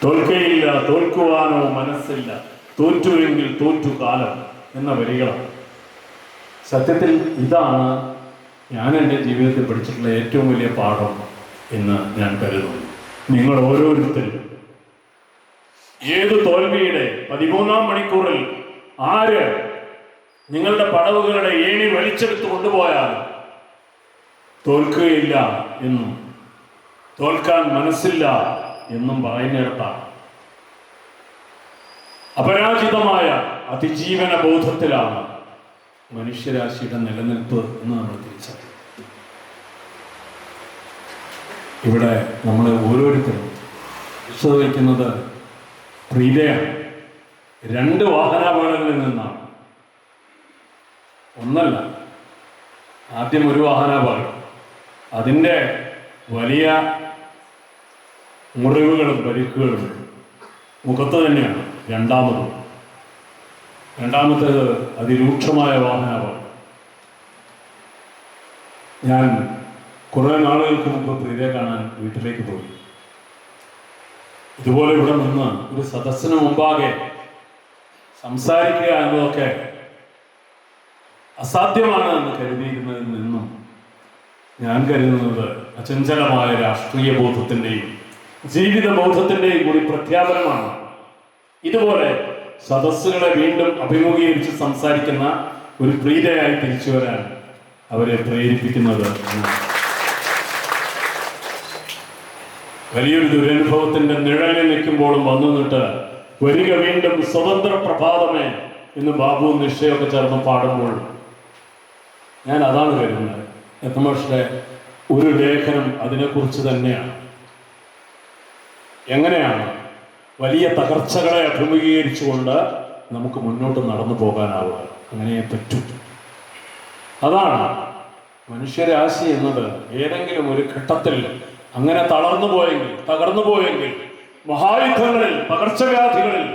തോൽക്കയില്ല, തോൽക്കുവാനോ മനസ്സില്ല, തോറ്റുവെങ്കിൽ തോറ്റു കാലം എന്ന വരികളാണ്. സത്യത്തിൽ ഇതാണ് ഞാൻ എൻ്റെ ജീവിതത്തിൽ പഠിച്ചിട്ടുള്ള ഏറ്റവും വലിയ പാഠം എന്ന് ഞാൻ കരുതുന്നു. നിങ്ങൾ ഓരോരുത്തരും ഏത് തോൽവിയുടെ 13-ാം മണിക്കൂറിൽ ആര് നിങ്ങളുടെ പടവുകളുടെ ഏണി വലിച്ചെടുത്ത് കൊണ്ടുപോയാൽ തോൽക്കുകയില്ല എന്നും തോൽക്കാൻ മനസ്സില്ല എന്നും പറയുന്നിടത്താണ് അപരാജിതമായ അതിജീവന ബോധത്തിലാണ് മനുഷ്യരാശിയുടെ നിലനിൽപ്പ് എന്ന് നമ്മൾ തിരിച്ചറിയും. ഇവിടെ നമ്മൾ ഓരോരുത്തരും വിശ്വസിക്കുന്നത് പ്രീതയാണ്. 2 വാഹനാപകടങ്ങളിൽ നിന്നാണ്. ഒന്നല്ല, ആദ്യം ഒരു വാഹനാപകടം, അതിൻ്റെ വലിയ മുറിവുകളും പരിക്കുകളും മുഖത്ത് തന്നെയാണ്. രണ്ടാമത്തേത് അതിരൂക്ഷമായ വാഹനാപകടം. ഞാൻ കുറേ നാളുകൾക്ക് മുമ്പ് പ്രീതയെ കാണാൻ വീട്ടിലേക്ക് പോയി. ഇതുപോലെ ഇവിടെ നിന്ന് ഒരു സദസ്സിന് മുമ്പാകെ സംസാരിക്കുക എന്നതൊക്കെ അസാധ്യമാണ് എന്ന് കരുതിയിരുന്നതിൽ നിന്നും ഞാൻ കരുതുന്നത് അചഞ്ചലമായ രാഷ്ട്രീയ ബോധത്തിൻ്റെയും ജീവിത ബോധത്തിൻ്റെയും കൂടി പ്രഖ്യാപനമാണ്. ഇതുപോലെ സദസ്സുകളെ വീണ്ടും അഭിമുഖീകരിച്ച് സംസാരിക്കുന്ന ഒരു പ്രീതയായി തിരിച്ചു വരാൻ അവരെ പ്രേരിപ്പിക്കുന്നത്. വലിയൊരു ദുരനുഭവത്തിന്റെ നിഴലിൽ നിൽക്കുമ്പോഴും വന്നു നിന്നിട്ട് വരിക വീണ്ടും സ്വതന്ത്ര പ്രഭാതമേ എന്ന് ബാബുവും നിശ്ചയൊക്കെ ചേർന്ന് പാടുമ്പോൾ ഞാൻ അതാണ് കരുതുന്നത്. എത്തമോഷിന്റെ ഒരു ലേഖനം അതിനെക്കുറിച്ച് തന്നെയാണ്. എങ്ങനെയാണ് വലിയ തകർച്ചകളെ അഭിമുഖീകരിച്ചുകൊണ്ട് നമുക്ക് മുന്നോട്ട് നടന്നു പോകാനാവുക. അങ്ങനെ പറ്റും. അതാണ് മനുഷ്യരാശി എന്നത്. ഏതെങ്കിലും ഒരു ഘട്ടത്തിൽ അങ്ങനെ തകർന്നു പോയെങ്കിൽ മഹായുദ്ധങ്ങളിൽ, പകർച്ചവ്യാധികളിൽ,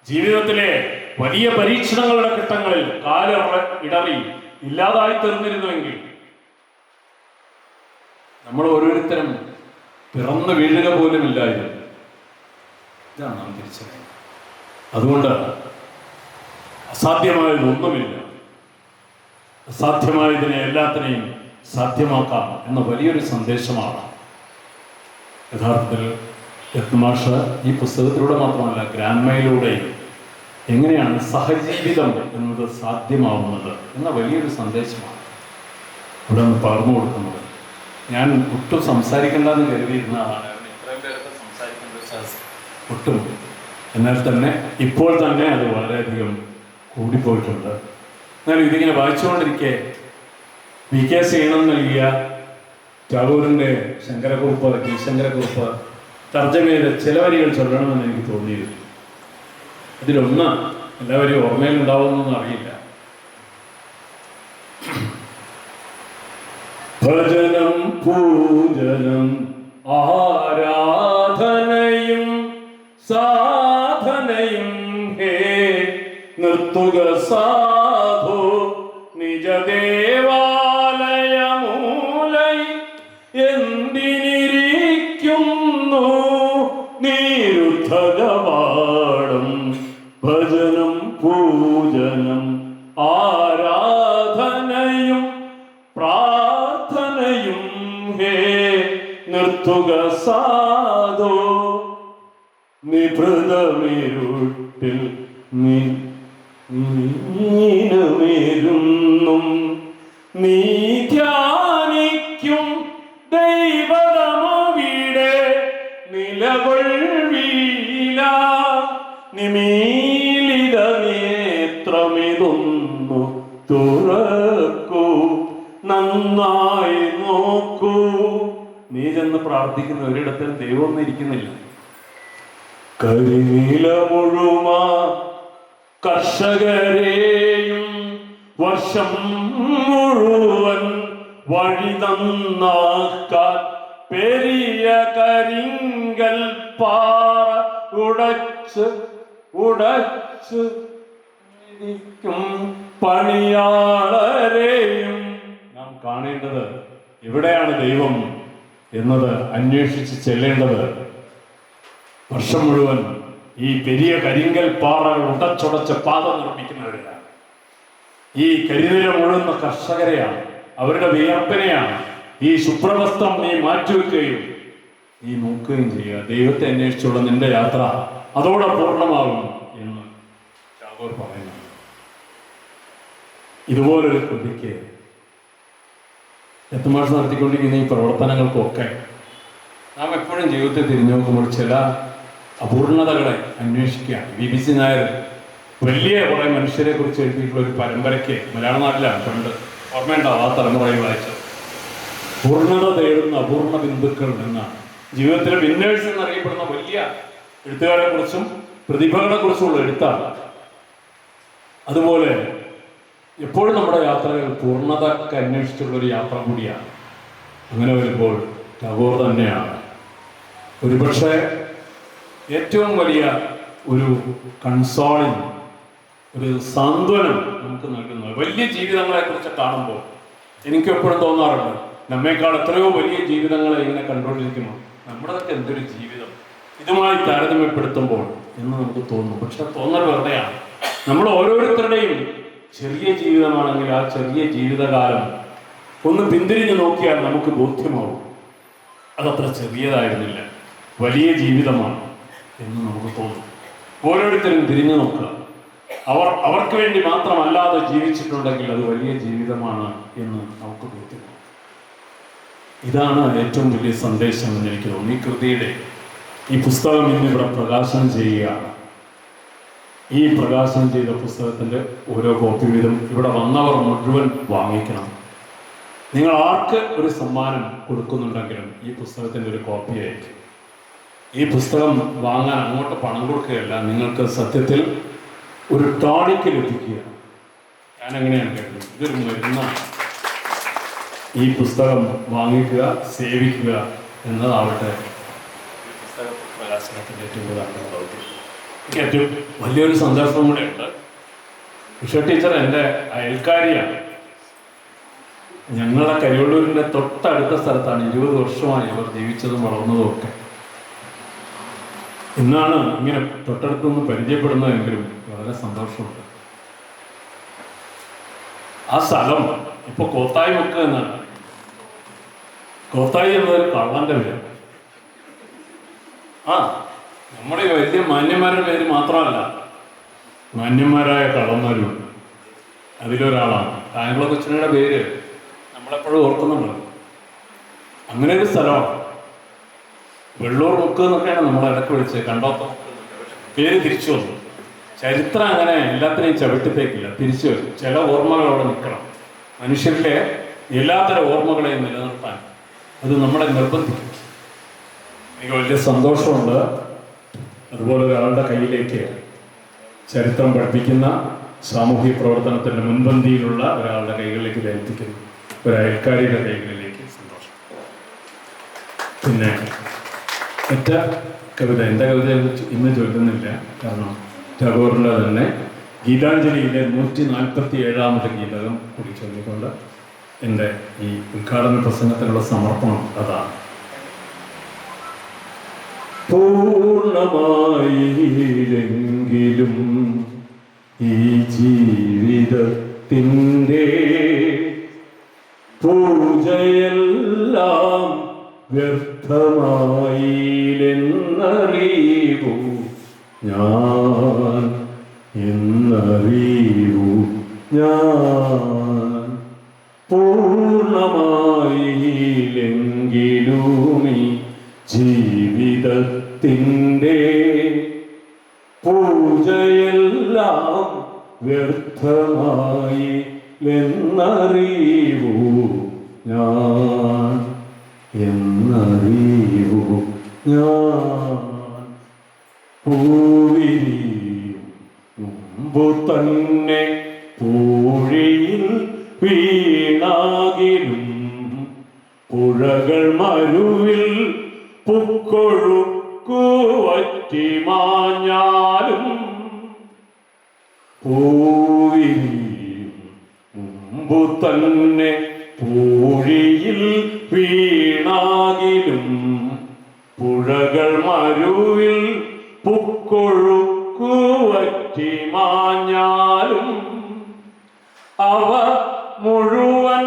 ജീവിതത്തിലെ വലിയ പരീക്ഷണങ്ങളുടെ ഘട്ടങ്ങളിൽ ഇടറി ഇല്ലാതായി തീർന്നിരുന്നുവെങ്കിൽ നമ്മൾ ഓരോരുത്തരും പിറന്നു വീഴുക പോലും ഇല്ലായിരുന്നു. ഇതാണ് നാം തിരിച്ചറിയുന്നത്. അതുകൊണ്ട് അസാധ്യമായതൊന്നുമില്ല. അസാധ്യമായതിനെ എല്ലാത്തിനെയും സാധ്യമാക്കാം എന്ന വലിയൊരു സന്ദേശമാണ് യഥാർത്ഥത്തിൽ രത്നമാഷ് ഈ പുസ്തകത്തിലൂടെ മാത്രമല്ല ഗ്രാൻമയിലൂടെയും എങ്ങനെയാണ് സഹജീവിതം എന്നത് സാധ്യമാവുന്നത് എന്ന വലിയൊരു സന്ദേശമാണ് ഇവിടെ നിന്ന് പകർന്നു കൊടുക്കുന്നത്. ഞാൻ ഒട്ടും സംസാരിക്കേണ്ടെന്ന് കരുതിയിരുന്ന ആളാണ്. ഇത്രയും പേർക്ക് സംസാരിക്കേണ്ട ഒട്ടും. എന്നാൽ തന്നെ ഇപ്പോൾ തന്നെ അത് വളരെയധികം കൂടിപ്പോയിട്ടുണ്ട്. എന്നാലും ഇതിങ്ങനെ വായിച്ചുകൊണ്ടിരിക്കെ വി.കെ. സീണൻ നൽകിയ ടാഗോറിൻ്റെ ശങ്കരക്കുറുപ്പ് തർജ്ജമ ചെയ്ത ചില വരികൾ ചൊല്ലണമെന്ന് എനിക്ക് തോന്നിയിരുന്നു. ഇതിലൊന്ന് എല്ലാവരും ഓർമ്മയിലുണ്ടാവുമെന്നൊന്നും അറിയില്ല. ഭജനം പൂജനം ആരാധനയും സാധനയും ഹേ നിർത്തുക സാധു നിജദേവാലയമൂലൈ എന്തിനിരിക്കുന്നു നിരുദ്ധകവാടം. ഭജനം പൂജനം ആരാധനയും പ്രാർത്ഥനയും ഹേ നിർത്തുക സാധോ നിഭൃതമിരുട്ടിൽ നീനമേരുന്നും നീ ധ്യാനിക്കും ദൈവതമവിടെ നിലകൊള്ളീല നിമീലിത നേത്രമിതൊന്നു തുറക്കൂ നന്നായി നോക്കൂ. നീ ചെന്ന് പ്രാർത്ഥിക്കുന്ന ഒരിടത്തും ദൈവമൊന്നും ഇരിക്കുന്നില്ല. കരിനീല മുഴുമ കർഷകരെയും വർഷം മുഴുവൻ വഴി നന്നാക്കാൻ പെരിയ കരിങ്കൽ പാറ ഉടച്ച് ഇരിക്കും പണിയാളരെയും നാം കാണേണ്ടത് എവിടെയാണ് ദൈവം എന്നത് അന്വേഷിച്ച് ചെല്ലേണ്ടത്. വർഷം മുഴുവൻ ഈ പെരിയ കരിങ്കൽ പാറകൾ ഉടച്ചുടച്ച് പാത നിർമ്മിക്കുന്നവരെയാണ്. ഈ കരിനില മുഴുവൻ കർഷകരെയാണ്. അവരുടെ വിയർപ്പനെയാണ്. ഈ ശുഭ്രവസ്ത്രം നീ മാറ്റിവെക്കുകയും നീ നോക്കുകയും ചെയ്യുക. ദൈവത്തെ അന്വേഷിച്ചുള്ള നിന്റെ യാത്ര അതോടെ പൂർണ്ണമാകും എന്ന് ടാഗോർ പറയുന്നു. ഇതുപോലൊരു കൃതിക്ക് രത്നമാഷ് നടത്തിക്കൊണ്ടിരിക്കുന്ന ഈ പ്രവർത്തനങ്ങൾക്കൊക്കെ നാം എപ്പോഴും ജീവിതത്തെ തിരിഞ്ഞു നോക്കുമ്പോൾ ചില അപൂർണതകളെ അന്വേഷിക്കുകയാണ്. BBC നായർ വലിയ കുറേ മനുഷ്യരെ കുറിച്ച് എഴുതിയിട്ടുള്ള ഒരു പരമ്പരയ്ക്ക് മലയാള നാട്ടിലാണ് പണ്ട് ഓർമ്മയുണ്ടാവും ആ തലമുറയിൽ വായിച്ചത്. പൂർണ്ണത തേടുന്ന അപൂർണ ബിന്ദുക്കൾ എന്നാണ്. ജീവിതത്തിലെ വിന്നേഴ്സ് എന്നറിയപ്പെടുന്ന വലിയ എഴുത്തുകാരെ കുറിച്ചും പ്രതിഭകളെ കുറിച്ചുമുള്ള എഴുത്താണ്. അതുപോലെ എപ്പോഴും നമ്മുടെ യാത്രകൾ പൂർണ്ണതയ്ക്ക് അന്വേഷിച്ചുള്ളൊരു യാത്ര കൂടിയാണ്. അങ്ങനെ വരുമ്പോൾ ടാഗോർ തന്നെയാണ് ഒരുപക്ഷെ ഏറ്റവും വലിയ ഒരു കൺസോളിങ്, ഒരു സാന്ത്വനം നമുക്ക് നൽകുന്നത്. വലിയ ജീവിതങ്ങളെ കുറിച്ച് കാണുമ്പോൾ എനിക്ക് എപ്പോഴും തോന്നാറുണ്ട്, നമ്മേക്കാൾ എത്രയോ വലിയ ജീവിതങ്ങളെ ഇങ്ങനെ കണ്ടുകൊണ്ടിരിക്കുമ്പോൾ നമ്മുടെതൊക്കെ എന്തൊരു ജീവിതം ഇതുമായി താരതമ്യപ്പെടുത്തുമ്പോൾ എന്ന് നമുക്ക് തോന്നും. പക്ഷെ തോന്നൽ വെറുതെയാണ്. നമ്മൾ ഓരോരുത്തരുടെയും ചെറിയ ജീവിതമാണെങ്കിൽ ആ ചെറിയ ജീവിതകാലം ഒന്ന് പിന്തിരിഞ്ഞ് നോക്കിയാൽ നമുക്ക് ബോധ്യമാവും അതത്ര ചെറിയതായിരുന്നില്ല, വലിയ ജീവിതമാണ് എന്ന് നമുക്ക് തോന്നും. ഓരോരുത്തരും തിരിഞ്ഞു നോക്കുക. അവർക്ക് വേണ്ടി മാത്രമല്ലാതെ ജീവിച്ചിട്ടുണ്ടെങ്കിൽ അത് വലിയ ജീവിതമാണ് എന്ന് നമുക്ക് ബോധ്യമാവും. ഇതാണ് ഏറ്റവും വലിയ സന്ദേശം എന്ന് എനിക്ക് തോന്നുന്നു. ഈ കൃതിയുടെ ഈ പുസ്തകം ഇന്നിവിടെ പ്രകാശനം ചെയ്യുകയാണ്. ഈ പ്രകാശനം ചെയ്ത പുസ്തകത്തിൻ്റെ ഓരോ കോപ്പി വീതം ഇവിടെ വന്നവർ മുഴുവൻ വാങ്ങിക്കണം. നിങ്ങൾ ആർക്ക് ഒരു സമ്മാനം കൊടുക്കുന്നുണ്ടെങ്കിലും ഈ പുസ്തകത്തിൻ്റെ ഒരു കോപ്പി ആയിരിക്കും. ഈ പുസ്തകം വാങ്ങാൻ അങ്ങോട്ട് പണം കൊടുക്കുകയല്ല, നിങ്ങൾക്ക് സത്യത്തിൽ ഒരു ടോണിക്കിൽ എത്തിക്കുക. ഞാൻ അങ്ങനെയാണ് കരുതുന്നത്. ഇതൊരു മരുന്നാണ്. ഈ പുസ്തകം വാങ്ങിക്കുക, സേവിക്കുക എന്നതാവട്ടെ പുസ്തക പ്രകാശനത്തിൻ്റെ ഏറ്റവും പ്രധാന ദൗത്യം. എനിക്ക് ഏറ്റവും വലിയൊരു സന്ദർഭം കൂടെ ഉണ്ട്. ഉഷ ടീച്ചർ എൻ്റെ അയൽക്കാരിയാണ്. ഞങ്ങളുടെ കരിവള്ളൂരിൻ്റെ തൊട്ടടുത്ത സ്ഥലത്താണ് 20 വർഷമായി അവർ ജീവിച്ചതും വളർന്നതും ഒക്കെ. ഇന്നാണ് ഇങ്ങനെ തൊട്ടടുത്തുനിന്ന് പരിചയപ്പെടുന്നതെങ്കിലും വളരെ സന്തോഷമുണ്ട്. ആ സ്ഥലം ഇപ്പോൾ കോത്തായി മുക്ക് എന്നാണ്. കോത്തായി എന്നതൊരു കള്ളൻ്റെ പേര്. നമ്മുടെ വലിയ മാന്യന്മാരുടെ പേര് മാത്രമല്ല, മാന്യന്മാരായ കള്ളന്മാരുമുണ്ട്. അതിലൊരാളാണ് കായംകുളം കൊച്ചിനയുടെ പേര് നമ്മളെപ്പോഴും ഓർക്കുന്നുണ്ട്. അങ്ങനെ ഒരു സ്ഥലമാണ് വെള്ളൂർ മുക്ക് എന്നൊക്കെയാണ് നമ്മൾ ഇടയ്ക്ക് വിളിച്ചത്, കണ്ടോത്ത പേര് തിരിച്ചു വന്നു. ചരിത്രം അങ്ങനെ എല്ലാത്തിനെയും ചവിട്ടിത്തേക്കില്ല, തിരിച്ചു വരും. ചില ഓർമ്മകൾ അവിടെ നിൽക്കണം. മനുഷ്യരുടെ എല്ലാത്തരം ഓർമ്മകളെയും നിലനിർത്താൻ അത് നമ്മളെ നിർബന്ധിക്കും. എനിക്ക് വലിയ സന്തോഷമുണ്ട്. അതുപോലെ ഒരാളുടെ കയ്യിലേക്ക് ചരിത്രം പഠിപ്പിക്കുന്ന സാമൂഹിക പ്രവർത്തനത്തിൻ്റെ മുൻപന്തിയിലുള്ള ഒരാളുടെ കൈകളിലേക്ക് ഏൽപ്പിക്കുന്നു, ഒരു അയൽക്കാരിയുടെ കൈകളിലേക്ക്. സന്തോഷം. പിന്നെ ഒറ്റ കവിത, എൻ്റെ കവിത ഇന്ന് ചൊല്ലുന്നില്ല, കാരണം ടാഗോറിൻ്റെ തന്നെ ഗീതാഞ്ജലിയിലെ 147ാമത്തെ ഗീതകം കൂടി ചൊല്ലിക്കൊണ്ട് എൻ്റെ ഈ ഉദ്ഘാടന പ്രസംഗത്തിനുള്ള സമർപ്പണം അതാണ്. പൂർണ്ണമായില്ലെങ്കിലും ഈ ജീവിതത്തിൻ്റെ പൂജയെല്ലാം വ്യർത്ഥമായില്ലെന്നറിവൂ ഞാൻ, എന്നറിവൂ ഞാൻ. പൂർണ്ണമായില്ലെങ്കിലുമീ ജീവിതത്തിൻ്റെ പൂജയെല്ലാം വ്യർത്ഥമായില്ലെന്നറിവൂ ഞാൻ, എന്നറിവൂ ഞാൻ. പൂവിരിയും മുമ്പു തന്നെ പൂഴിയിൽ വീണാകിലും പുഴകൾ മരുവിൽ പുക്കൊഴുക്കുവറ്റി മാഞ്ഞാലും. പൂവിരിയും മുമ്പു തന്നെ പൂഴിയിൽ വീണാകിലും പുഴകൾ മരുവിൽ പുക്കൊഴുക്കുവറ്റി മാഞ്ഞാലും അവ മുഴുവൻ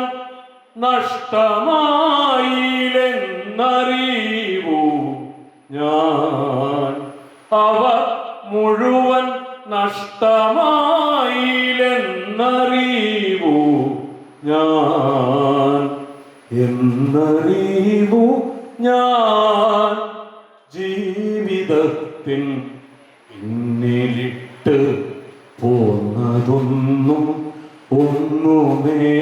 നഷ്ടമായില്ലെന്നറിവൂ ഞാൻ, അവ മുഴുവൻ നഷ്ടമായില്ലെന്നറിവൂ ഞാൻ, എന്നറിവൂ ഞാൻ. ജീവിതത്തിൻ പിന്നിലിട്ട് പോന്നതൊന്നും ഒന്നുമേ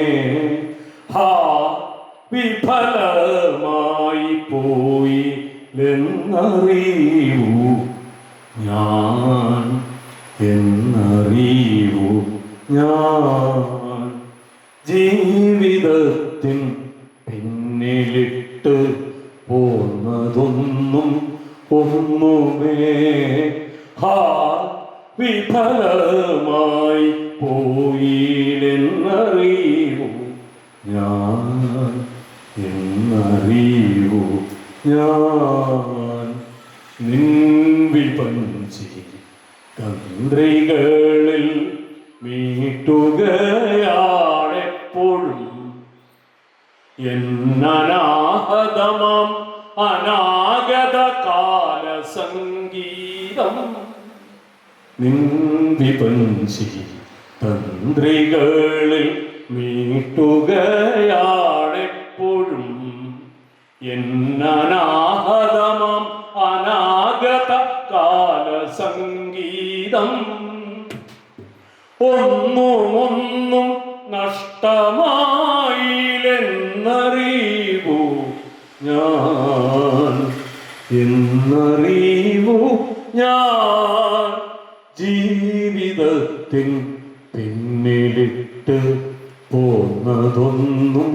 വിഫലമായി പോയില്ലെന്നറിവൂ ഞാൻ, എന്നറിവൂ ഞാൻ. ജീവിതത്തിൻ പിന്നിലിട്ട് പോന്നതൊന്നും ഒന്നുമേ വിഫലമായി പോയില്ലെന്നറിവൂ ഞാൻ, എന്നറിവൂ ഞാൻ. നിൻ വിപഞ്ചി തന്ത്രികളിൽ മീട്ടുകയാണെപ്പോഴും എന്നനാഹതമാം അനാഗത കാലസംഗീതം. നിൻ വിപഞ്ചി തന്ത്രികളിൽ മീട്ടുകയാണെപ്പോഴും എന്നനാഹതമാം അനാഗത കാലസംഗീതം. ഒന്നും നഷ്ടമായില്ലെന്നറിവൂ ഞാൻ, എന്നറിവു ഞാൻ ജീവിതത്തിൻ പിന്നിലിട്ട് പോന്നതൊന്നും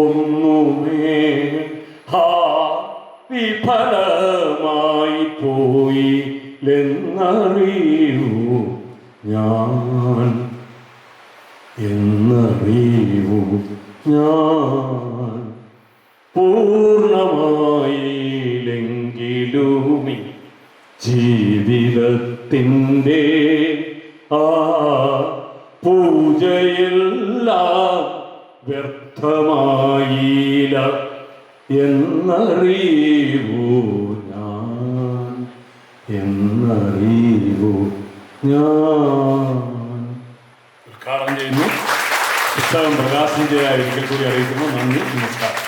ഒന്നുമേ വിഫലമായി പോയില്ലെന്നറിവു ഞാൻ എന്നറിവു ഞാൻ പൂർണ്ണമായില്ലെങ്കിലുമി ജീവിതത്തിൻ്റെ ആ പൂജയെല്ലാം വ്യർത്ഥമായില്ല എന്നറിവു ഞാൻ എന്നറിവു ഞാൻ. ഉദ്ഘാടനം ചെയ്യുന്നു. പുസ്തകം പ്രകാശനം ചെയ്യാൻ ഒരിക്കൽ കൂടി അറിയിക്കുന്നു. നന്ദി, നമസ്കാരം.